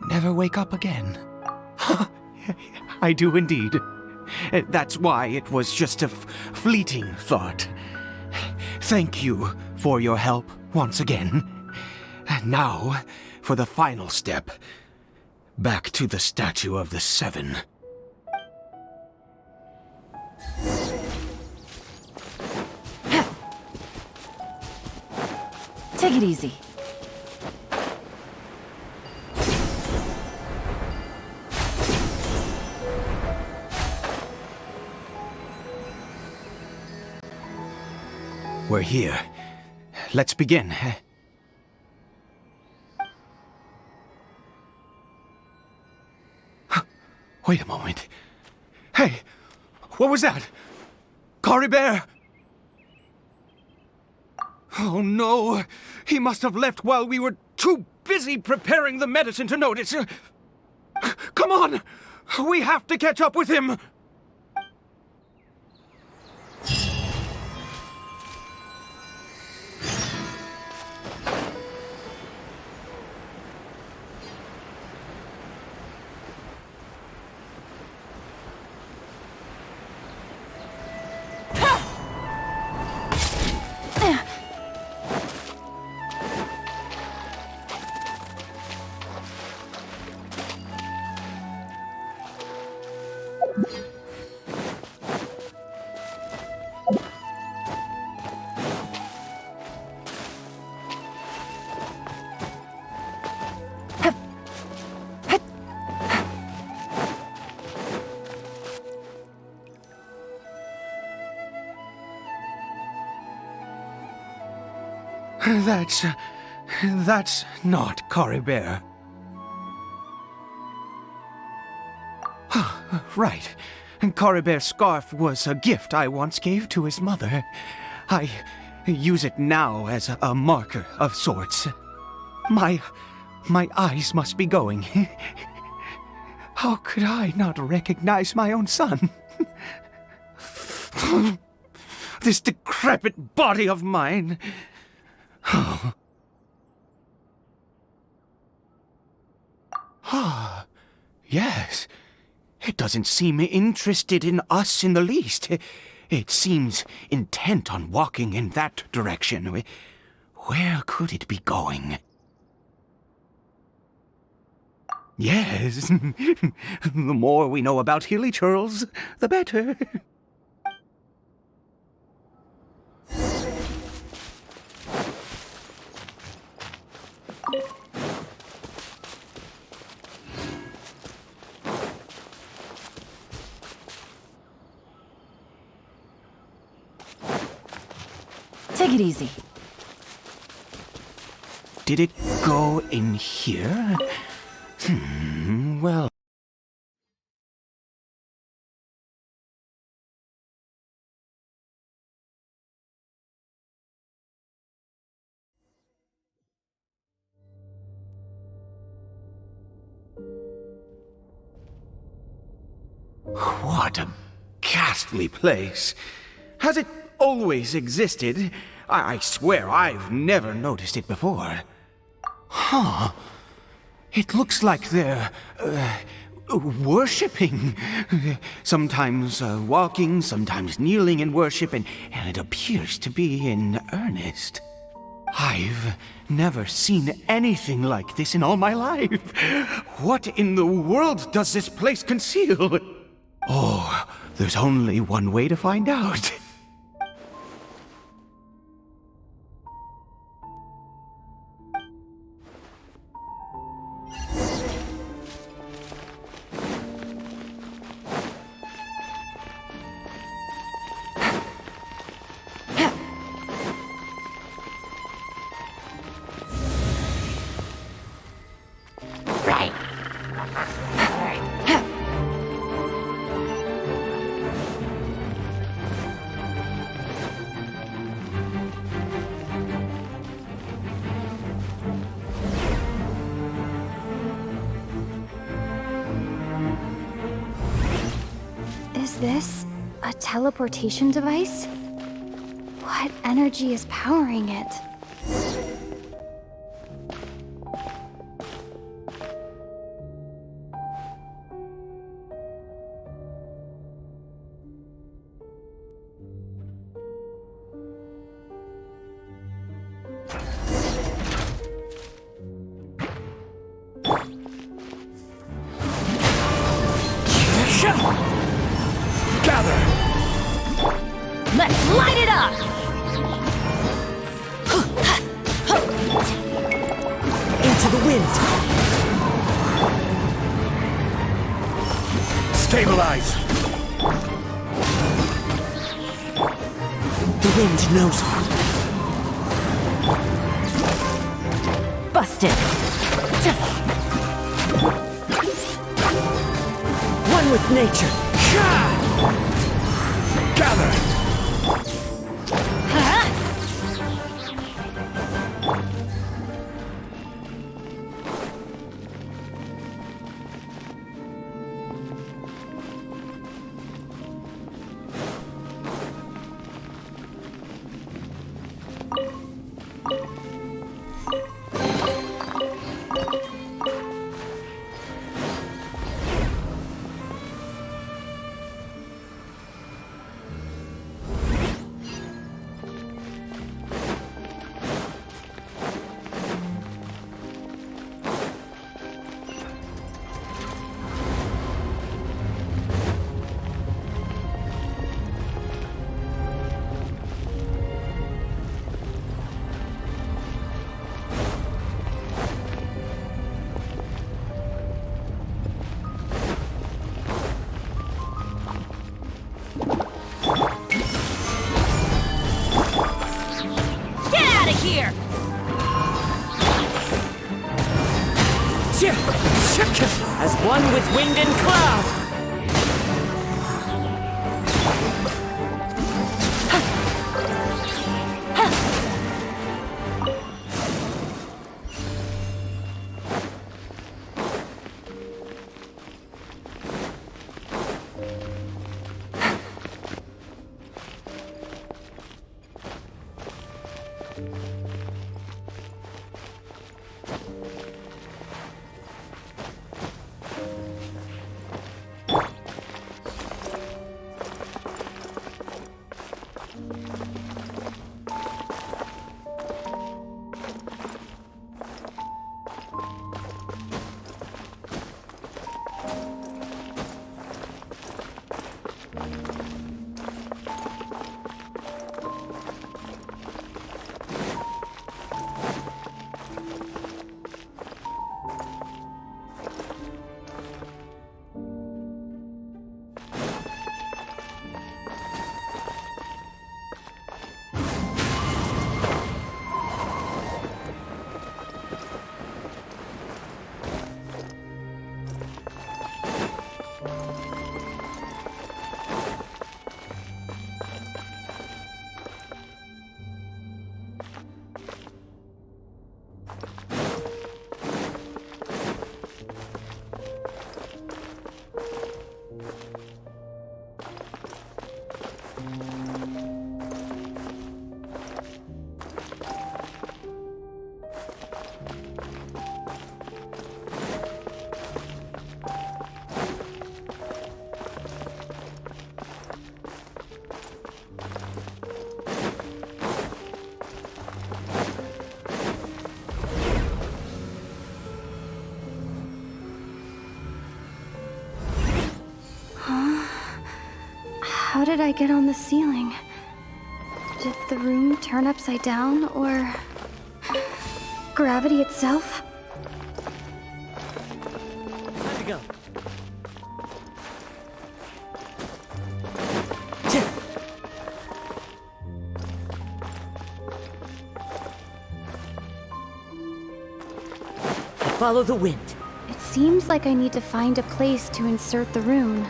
never wake up again. I do indeed. That's why it was just a fleeting thought. Thank you for your help once again. And now, for the final step. Back to the Statue of the Seven. Take it easy. We're here. Let's begin. Wait a moment. Hey! What was that? Caribert! Oh no! He must have left while we were too busy preparing the medicine to notice. Come on! We have to catch up with him! That's not Caribert. Right. Caribert's scarf was a gift I once gave to his mother. I use it now as a marker of sorts. My eyes must be going. How could I not recognize my own son? This decrepit body of mine. Yes. It doesn't seem interested in us in the least. It seems intent on walking in that direction. Where could it be going? Yes. The more we know about Hilly Churls, the better. Take it easy. Did it go in here? Well... What a ghastly place. Has it always existed? I swear I've never noticed it before. Huh. It looks like they're, worshipping. Sometimes walking, sometimes kneeling in worship, and it appears to be in earnest. I've never seen anything like this in all my life. What in the world does this place conceal? Oh, there's only one way to find out. this a teleportation device? What energy is powering it? Gather! Let's light it up! Into the wind. Stabilize! The wind knows me. Busted! One with nature. Gather! Here! As one with wind and cloud. How did I get on the ceiling? Did the room turn upside down, or gravity itself? Time to go. Follow the wind. It seems like I need to find a place to insert the rune.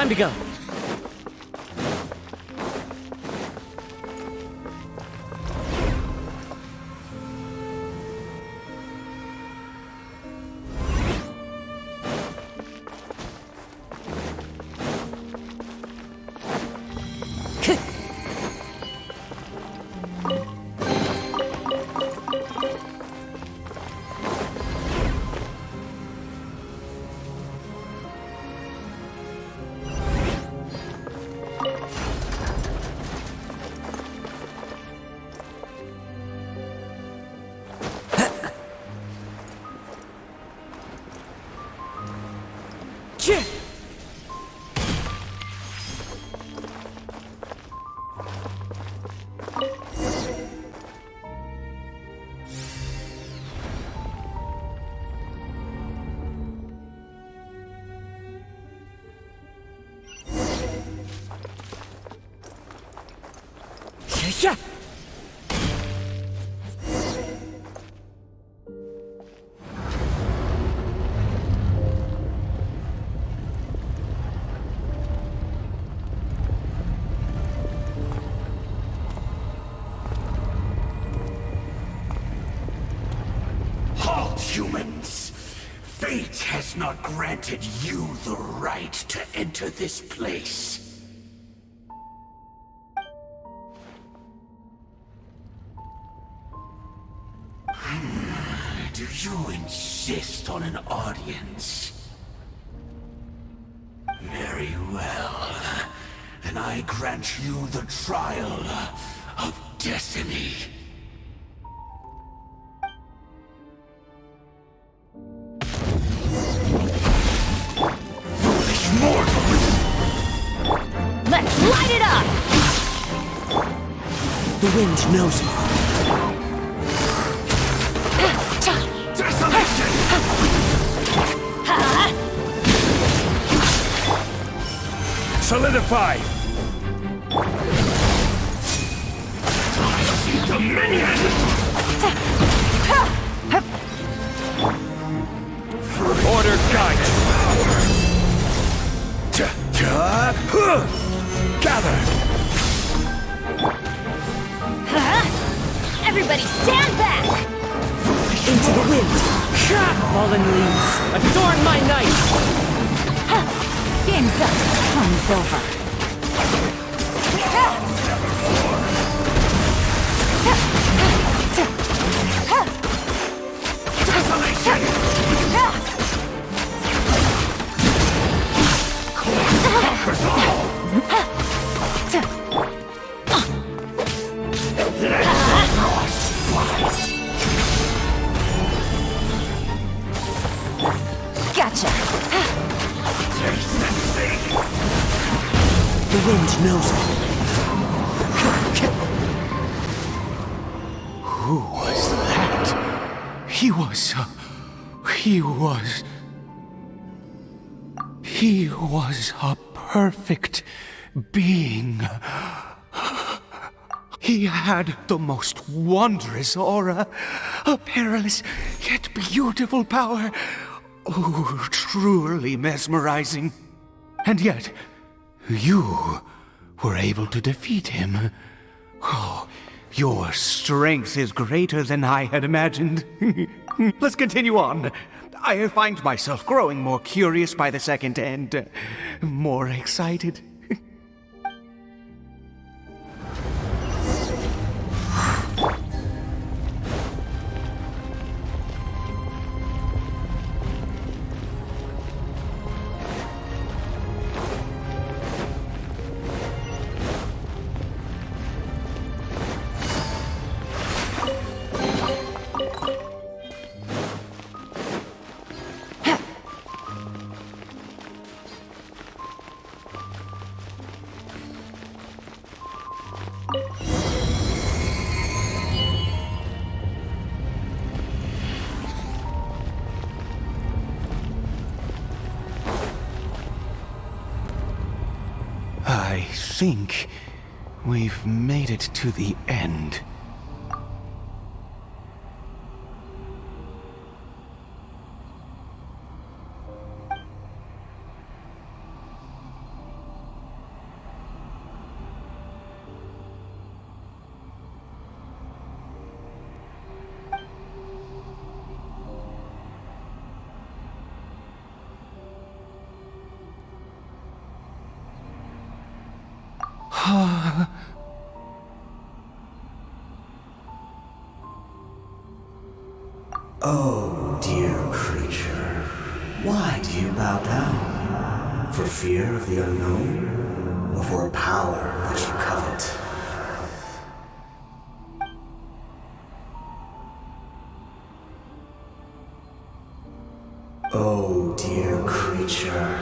Time to go. Yeah. Halt, humans! Fate has not granted you the right to enter this place. Do you insist on an audience? Very well. Then I grant you the trial of destiny. Foolish mortals! Let's light it up! The wind knows me. Desolation! Solidify! I see dominion! Order guide! Gather! Everybody stand back! Into the wind. Fallen leaves, adorn my night. Game's up. Fun's over. Gotcha. The wind knows me. Who was that? He was a perfect being. He had the most wondrous aura, a perilous yet beautiful power. Oh, truly mesmerizing. And yet, you were able to defeat him. Oh, your strength is greater than I had imagined. Let's continue on. I find myself growing more curious by the second and more excited. I think we've made it to the end. Oh, dear creature, why do you bow down? For fear of the unknown? Or for a power that you covet? Oh, dear creature,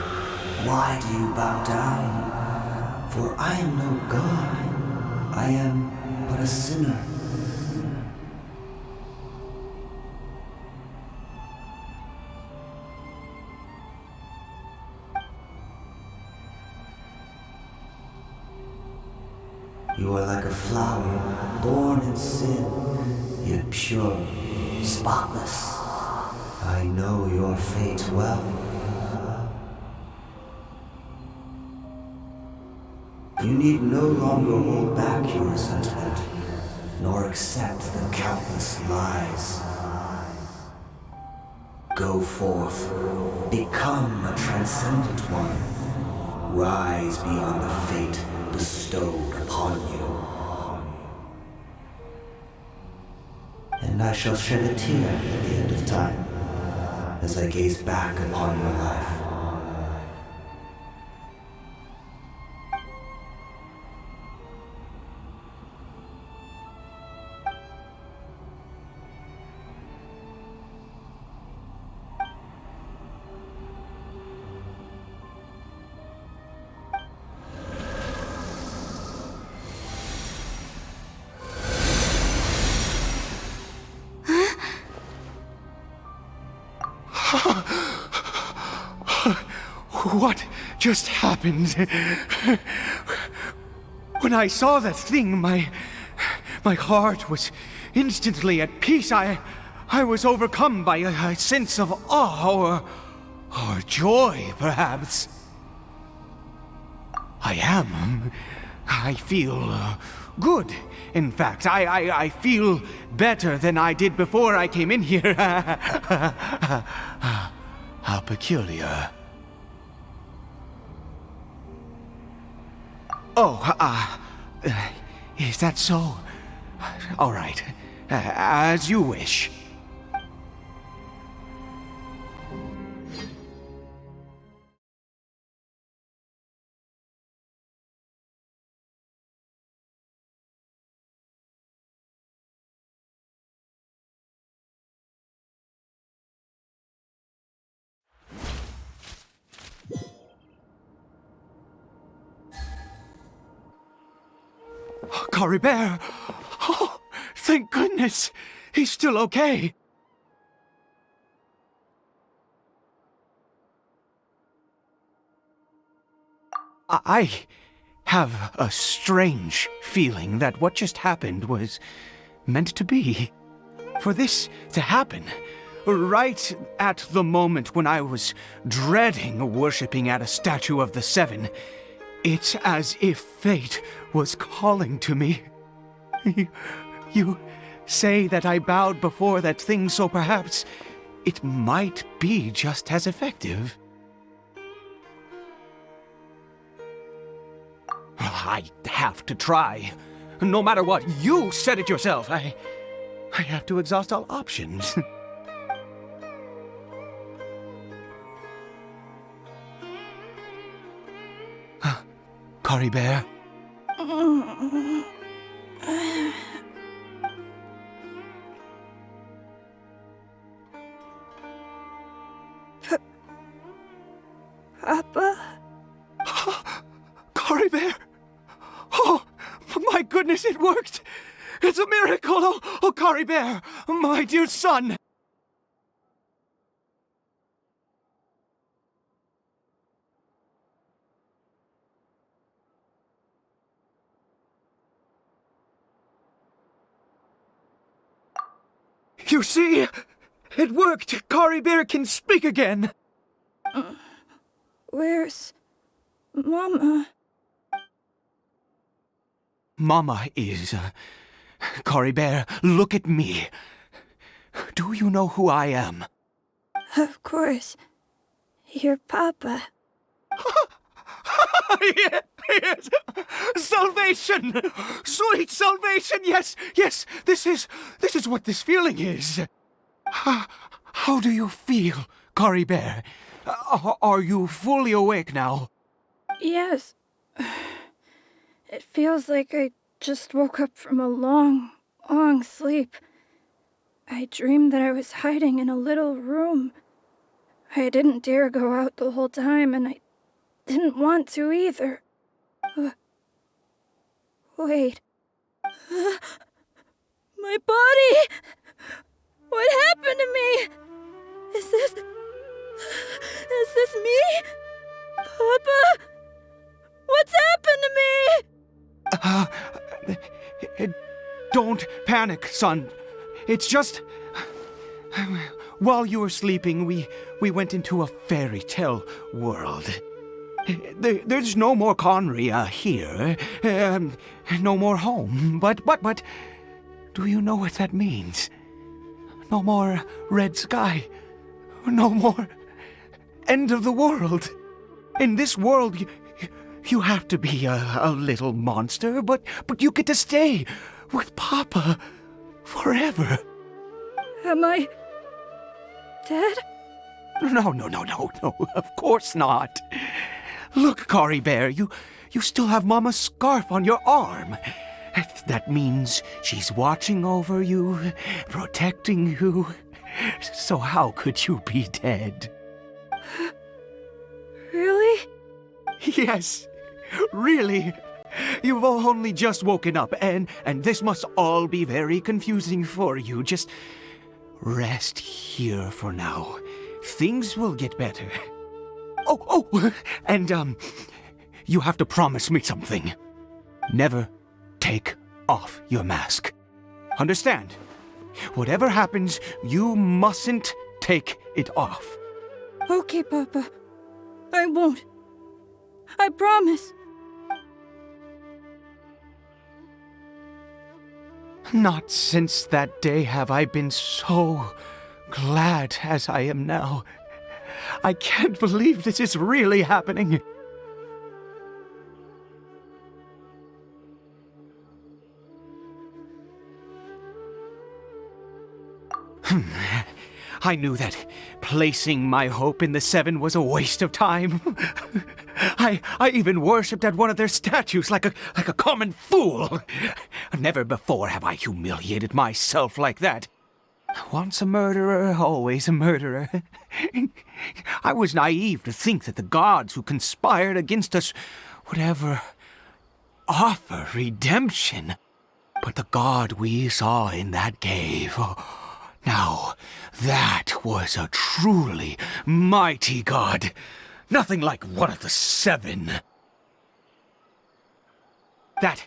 why do you bow down? For I am no god. I am but a sinner. You are like a flower, born in sin, yet pure, spotless. I know your fate well. You need no longer hold back your resentment, nor accept the countless lies. Go forth, become a transcendent one. Rise beyond the fate bestowed upon you. And I shall shed a tear at the end of time, as I gaze back upon your life. What just happened? When I saw that thing, my heart was instantly at peace. I was overcome by a sense of awe or joy, perhaps. I feel good. In fact, I feel better than I did before I came in here. How peculiar. Oh, is that so? All right, as you wish. Caribert! Oh, thank goodness! He's still okay! I have a strange feeling that what just happened was meant to be. For this to happen, right at the moment when I was dreading worshipping at a statue of the Seven, it's as if fate was calling to me. You say that I bowed before that thing, so perhaps it might be just as effective. I have to try. No matter what, you said it yourself. I have to exhaust all options. Caribert? Papa? Caribert! Oh, my goodness, it worked! It's a miracle! Oh, Caribert, my dear son! You see? It worked! Caribert can speak again! Where's Mama? Mama is... Caribert, look at me. Do you know who I am? Of course. Your Papa. Yes! Salvation! Sweet salvation! Yes, yes, this is what this feeling is. How do you feel, Caribert? Are you fully awake now? Yes. It feels like I just woke up from a long, long sleep. I dreamed that I was hiding in a little room. I didn't dare go out the whole time, and I didn't want to either. Wait. My body! What happened to me? Is this me? Papa? What's happened to me? Don't panic, son. It's just... While you were sleeping, we went into a fairy tale world. There's no more Conria here. No more home. But, do you know what that means? No more red sky. No more end of the world. In this world, you have to be a little monster, but you get to stay with Papa forever. Am I dead? No, of course not. Look, Caribert, you still have Mama's scarf on your arm. That means she's watching over you, protecting you. So how could you be dead? Really? Yes, really. You've only just woken up, and this must all be very confusing for you. Just rest here for now. Things will get better. Oh, and you have to promise me something. Never take off your mask. Understand? Whatever happens, you mustn't take it off. Okay, Papa. I won't. I promise. Not since that day have I been so glad as I am now. I can't believe this is really happening. I knew that placing my hope in the Seven was a waste of time. I even worshipped at one of their statues like a common fool. Never before have I humiliated myself like that. Once a murderer, always a murderer. I was naive to think that the gods who conspired against us would ever offer redemption. But the god we saw in that cave... Now, that was a truly mighty god. Nothing like one of the Seven. That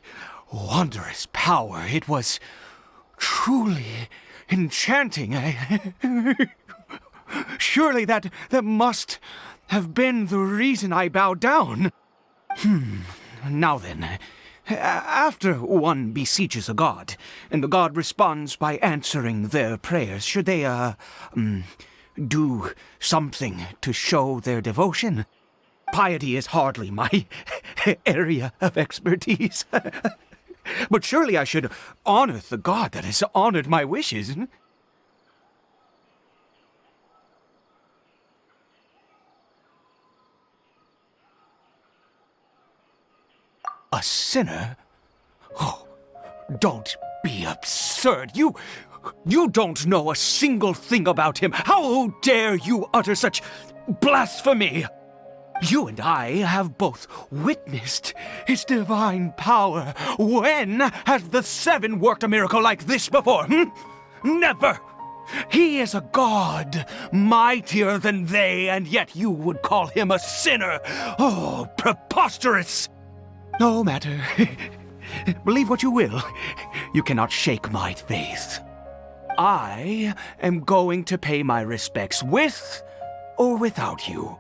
wondrous power, it was truly enchanting. Surely that must have been the reason I bowed down. Now then... After one beseeches a god, and the god responds by answering their prayers, should they, do something to show their devotion? Piety is hardly my area of expertise. But surely I should honor the god that has honored my wishes. A sinner? Oh, don't be absurd. You don't know a single thing about him. How dare you utter such blasphemy? You and I have both witnessed his divine power. When has the Seven worked a miracle like this before? Never! He is a god, mightier than they, and yet you would call him a sinner. Oh, preposterous! No matter. Believe what you will. You cannot shake my faith. I am going to pay my respects with or without you.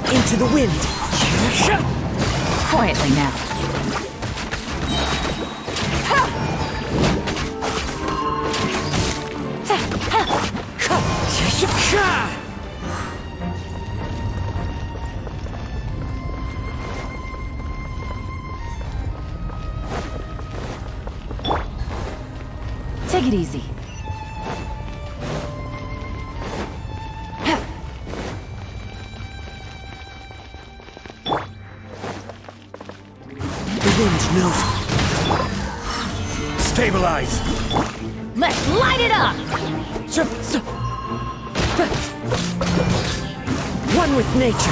Into the wind! Quietly now. Take it easy. The wind knows. Stabilize! Let's light it up! One with nature.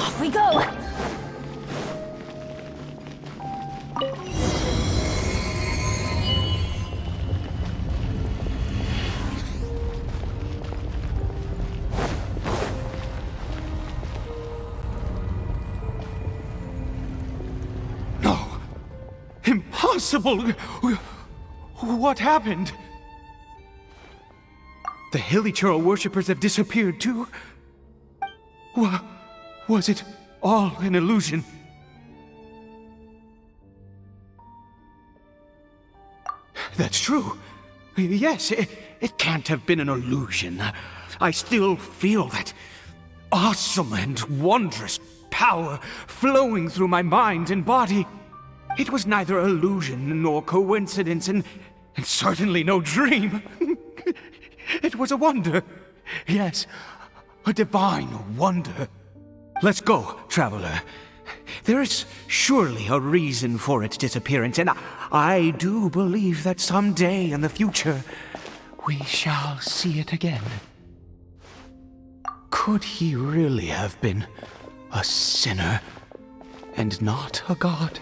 Off we go! No. Impossible! What happened? The Hilichurl worshippers have disappeared too? Was it all an illusion? That's true. Yes, it can't have been an illusion. I still feel that awesome and wondrous power flowing through my mind and body. It was neither illusion nor coincidence, and certainly no dream. It was a wonder. Yes, a divine wonder. Let's go, traveler. There is surely a reason for its disappearance, and I do believe that someday in the future we shall see it again. Could he really have been a sinner and not a god?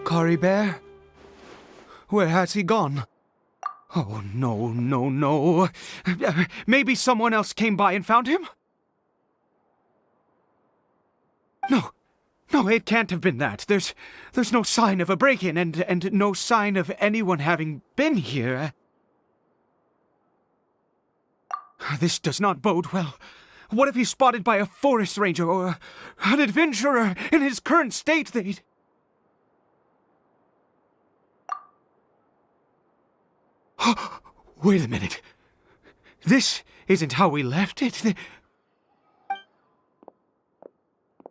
Caribert? Where has he gone? Oh, no. Maybe someone else came by and found him? No, it can't have been that. There's no sign of a break-in and no sign of anyone having been here. This does not bode well. What if he's spotted by a forest ranger or an adventurer in his current state? Wait a minute. This isn't how we left it.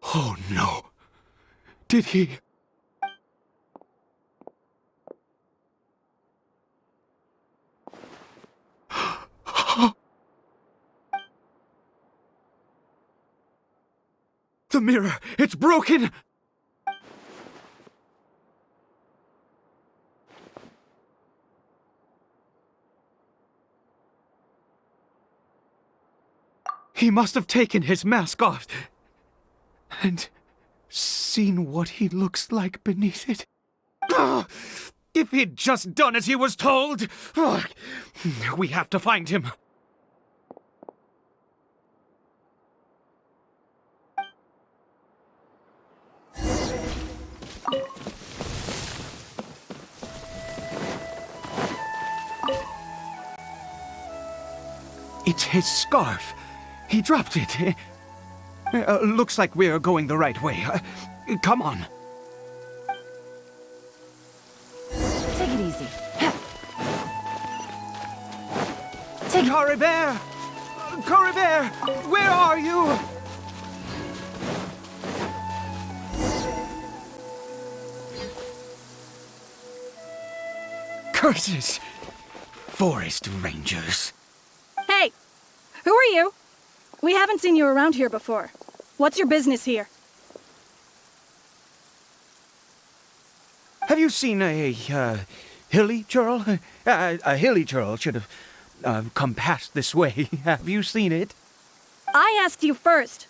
Oh no. Did he... The mirror! It's broken! He must have taken his mask off and seen what he looks like beneath it. If he'd just done as he was told! We have to find him. It's his scarf. He dropped it. Looks like we're going the right way. Come on. Take it easy. Caribert! Caribert! Where are you? Curses! Forest Rangers. Hey! Who are you? We haven't seen you around here before. What's your business here? Have you seen a hilly churl? A hilly churl should have come past this way. Have you seen it? I asked you first.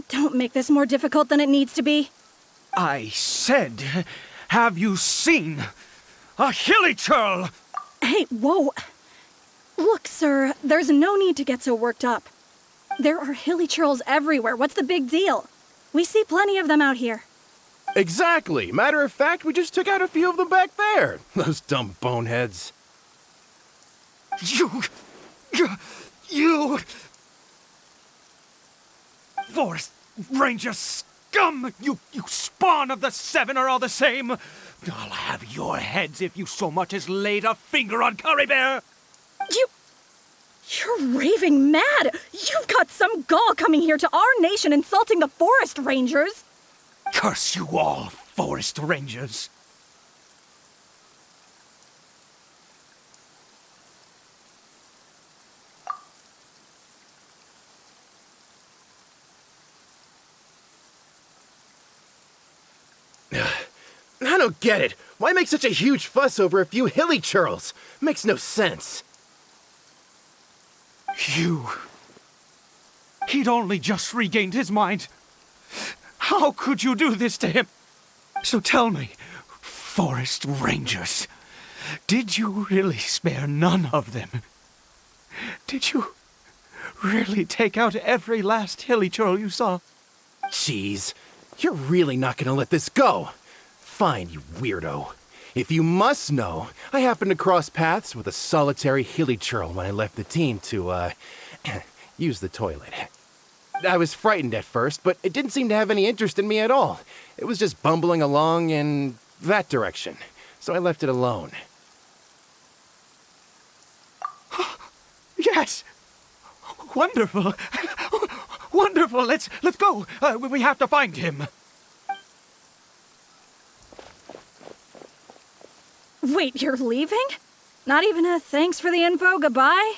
Don't make this more difficult than it needs to be. I said, have you seen a hilly churl? Hey, whoa. Look, sir, there's no need to get so worked up. There are hilly churls everywhere. What's the big deal? We see plenty of them out here. Exactly. Matter of fact, we just took out a few of them back there. Those dumb boneheads. You... Forest Ranger scum! You spawn of the Seven are all the same! I'll have your heads if you so much as laid a finger on Caribert! You're raving mad! You've got some gall coming here to our nation insulting the Forest Rangers! Curse you all, Forest Rangers! I don't get it. Why make such a huge fuss over a few hilly churls? Makes no sense. He'd only just regained his mind. How could you do this to him? So tell me, Forest Rangers, did you really spare none of them? Did you really take out every last hilly churl you saw? Jeez, you're really not gonna let this go. Fine, you weirdo. If you must know, I happened to cross paths with a solitary hilly churl when I left the team to, use the toilet. I was frightened at first, but it didn't seem to have any interest in me at all. It was just bumbling along in that direction, so I left it alone. Yes! Wonderful! Wonderful! Let's go! We have to find him! Wait, you're leaving? Not even a thanks for the info, goodbye?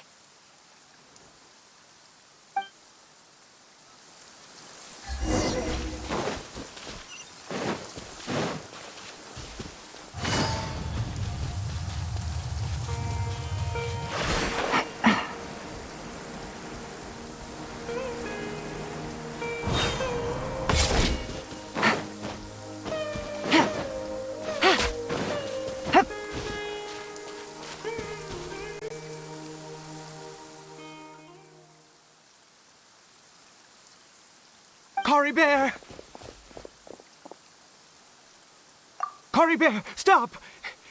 Caribert! Caribert, stop!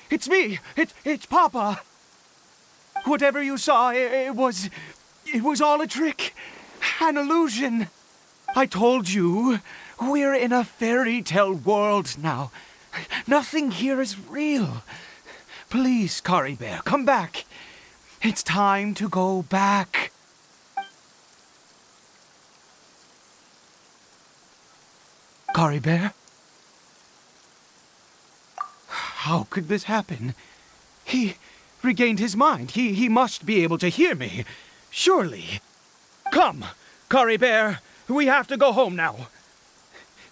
It's me! It's Papa! Whatever you saw, it was all a trick. An illusion. I told you, we're in a fairy tale world now. Nothing here is real. Please, Caribert, come back. It's time to go back. Caribert? How could this happen? He regained his mind. He must be able to hear me. Surely. Come, Caribert. We have to go home now.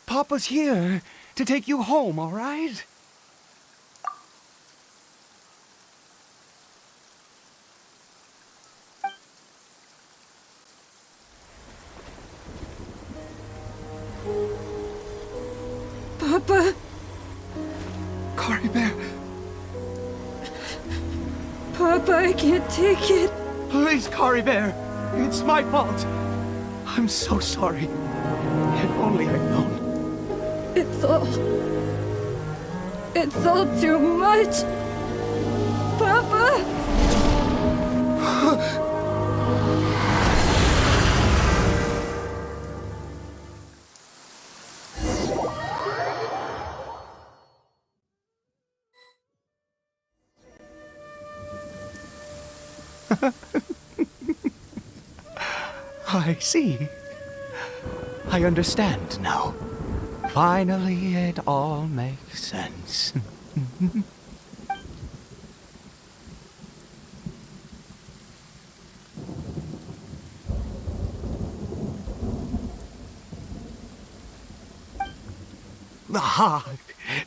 Papa's here to take you home, all right? Papa? Caribert. Papa, I can't take it. Please, Caribert. It's my fault. I'm so sorry. If only I'd known. It's all too much. Papa! I see. I understand now. Finally, it all makes sense. Ah,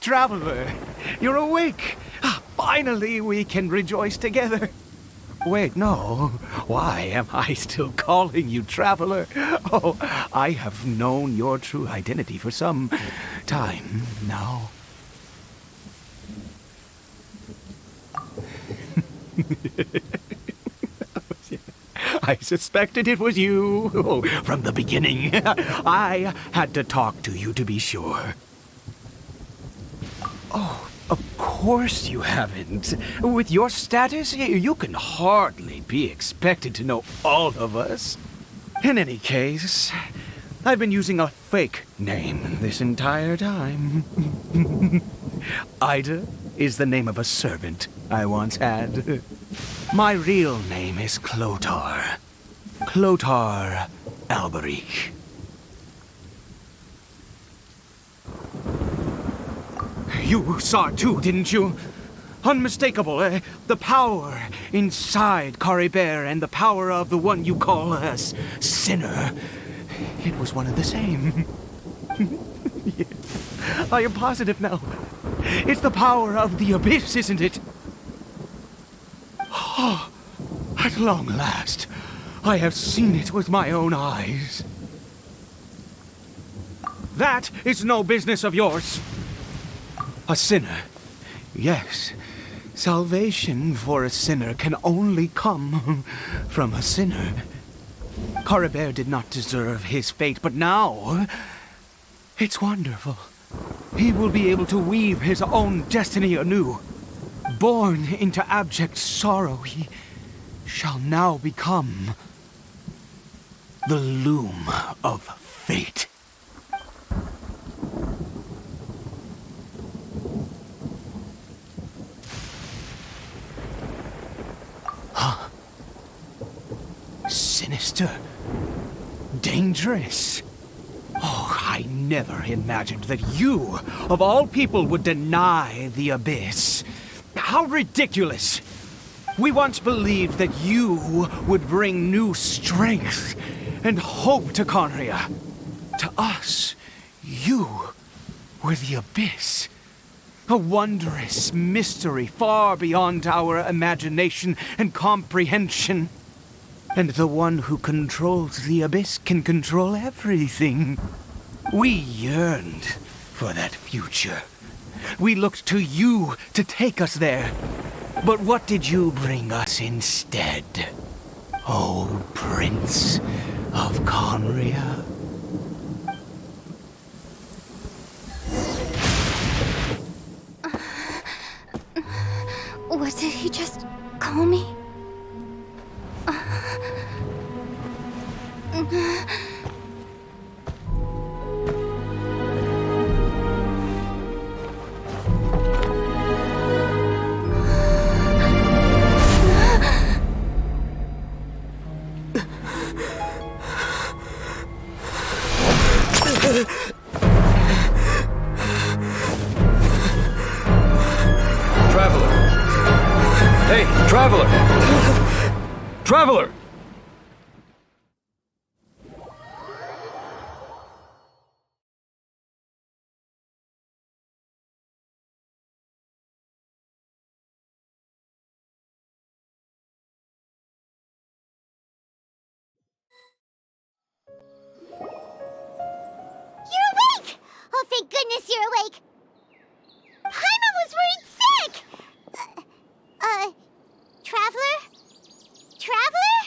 Traveler, you're awake. Finally, we can rejoice together. Wait, no. Why am I still calling you Traveler? Oh, I have known your true identity for some time now. I suspected it was you from the beginning. I had to talk to you to be sure. Oh, of course you haven't. With your status, you can hardly be expected to know all of us. In any case, I've been using a fake name this entire time. Ida is the name of a servant I once had. My real name is Clotar. Clotar Alberich. You saw it too, didn't you? Unmistakable, the power inside Caribert and the power of the one you call a sinner. It was one and the same. Yeah. I am positive now. It's the power of the abyss, isn't it? Oh, at long last, I have seen it with my own eyes. That is no business of yours. A sinner. Yes, salvation for a sinner can only come from a sinner. Caribert did not deserve his fate, but now it's wonderful. He will be able to weave his own destiny anew. Born into abject sorrow, he shall now become the loom of fate. Huh? Sinister. Dangerous. Oh, I never imagined that you, of all people, would deny the abyss. How ridiculous! We once believed that you would bring new strength and hope to Conria. To us, you were the abyss. A wondrous mystery far beyond our imagination and comprehension. And the one who controls the abyss can control everything. We yearned for that future. We looked to you to take us there. But what did you bring us instead? Oh, Prince of Conria? What did he just call me? Traveler! Hey, Traveler! Traveler! You're awake! Oh, thank goodness you're awake! Paimon was worried sick! Traveler? Traveler?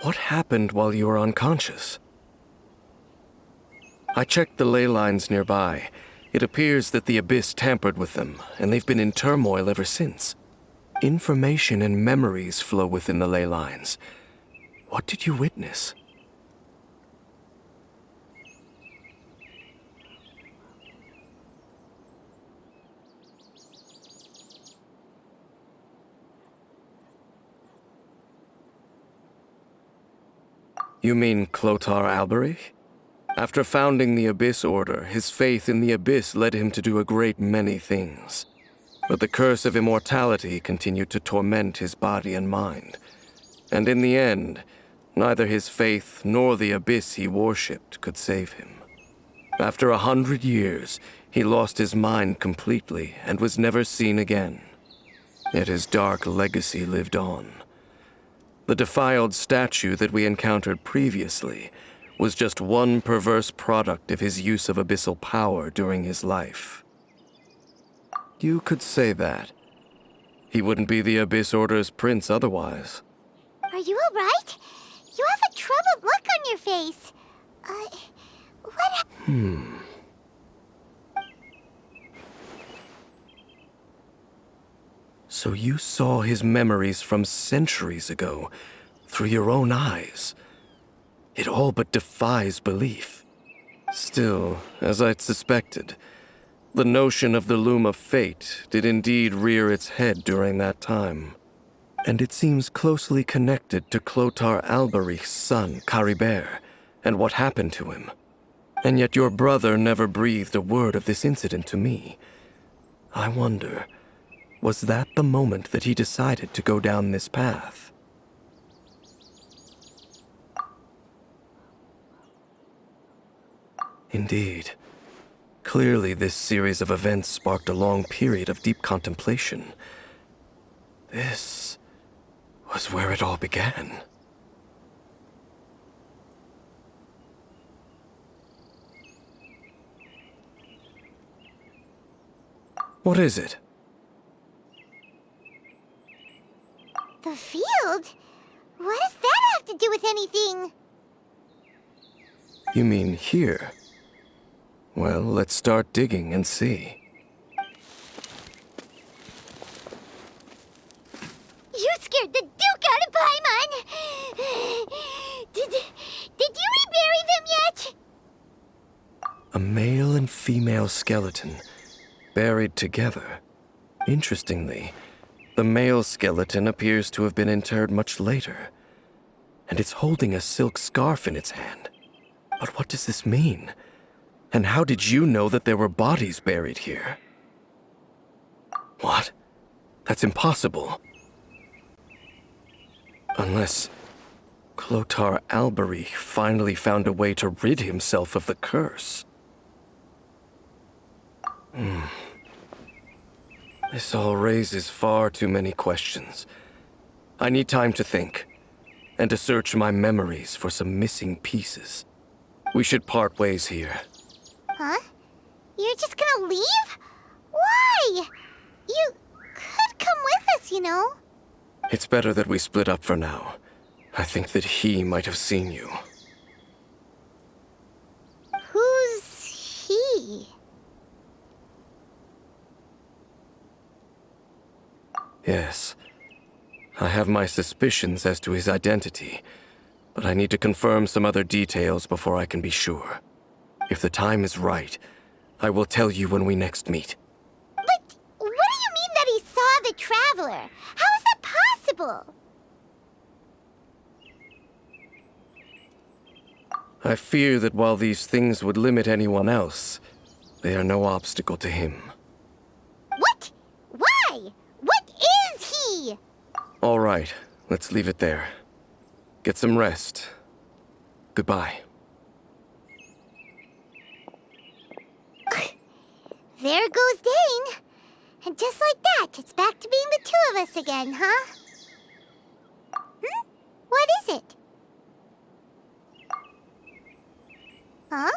What happened while you were unconscious? I checked the ley lines nearby. It appears that the abyss tampered with them, and they've been in turmoil ever since. Information and memories flow within the ley lines. What did you witness? You mean Clotar Alberich? After founding the Abyss Order, his faith in the Abyss led him to do a great many things. But the curse of immortality continued to torment his body and mind. And in the end, neither his faith nor the Abyss he worshipped could save him. After 100 years, he lost his mind completely and was never seen again. Yet his dark legacy lived on. The defiled statue that we encountered previously was just one perverse product of his use of abyssal power during his life. You could say that. He wouldn't be the Abyss Order's prince otherwise. Are you alright? You have a troubled look on your face. What? So you saw his memories from centuries ago, through your own eyes. It all but defies belief. Still, as I'd suspected, the notion of the Loom of Fate did indeed rear its head during that time. And it seems closely connected to Clotar Alberich's son, Caribert, and what happened to him. And yet your brother never breathed a word of this incident to me. I wonder, was that the moment that he decided to go down this path? Indeed. Clearly, this series of events sparked a long period of deep contemplation. This was where it all began. What is it? The field? What does that have to do with anything? You mean here? Well, let's start digging and see. You scared the Duke out of Paimon! Did you rebury them yet? A male and female skeleton, buried together. Interestingly, the male skeleton appears to have been interred much later, and it's holding a silk scarf in its hand. But what does this mean? And how did you know that there were bodies buried here? What? That's impossible. Unless Clotar Alberich finally found a way to rid himself of the curse. This all raises far too many questions. I need time to think, and to search my memories for some missing pieces. We should part ways here. Huh? You're just gonna leave? Why? You could come with us, you know. It's better that we split up for now. I think that he might have seen you. Who's he? Yes. I have my suspicions as to his identity, but I need to confirm some other details before I can be sure. If the time is right, I will tell you when we next meet. But what do you mean that he saw the Traveler? How is that possible? I fear that while these things would limit anyone else, they are no obstacle to him. What? Why? What is he? All right, let's leave it there. Get some rest. Goodbye. There goes Dane. And just like that, it's back to being the two of us again, huh? What is it? Huh?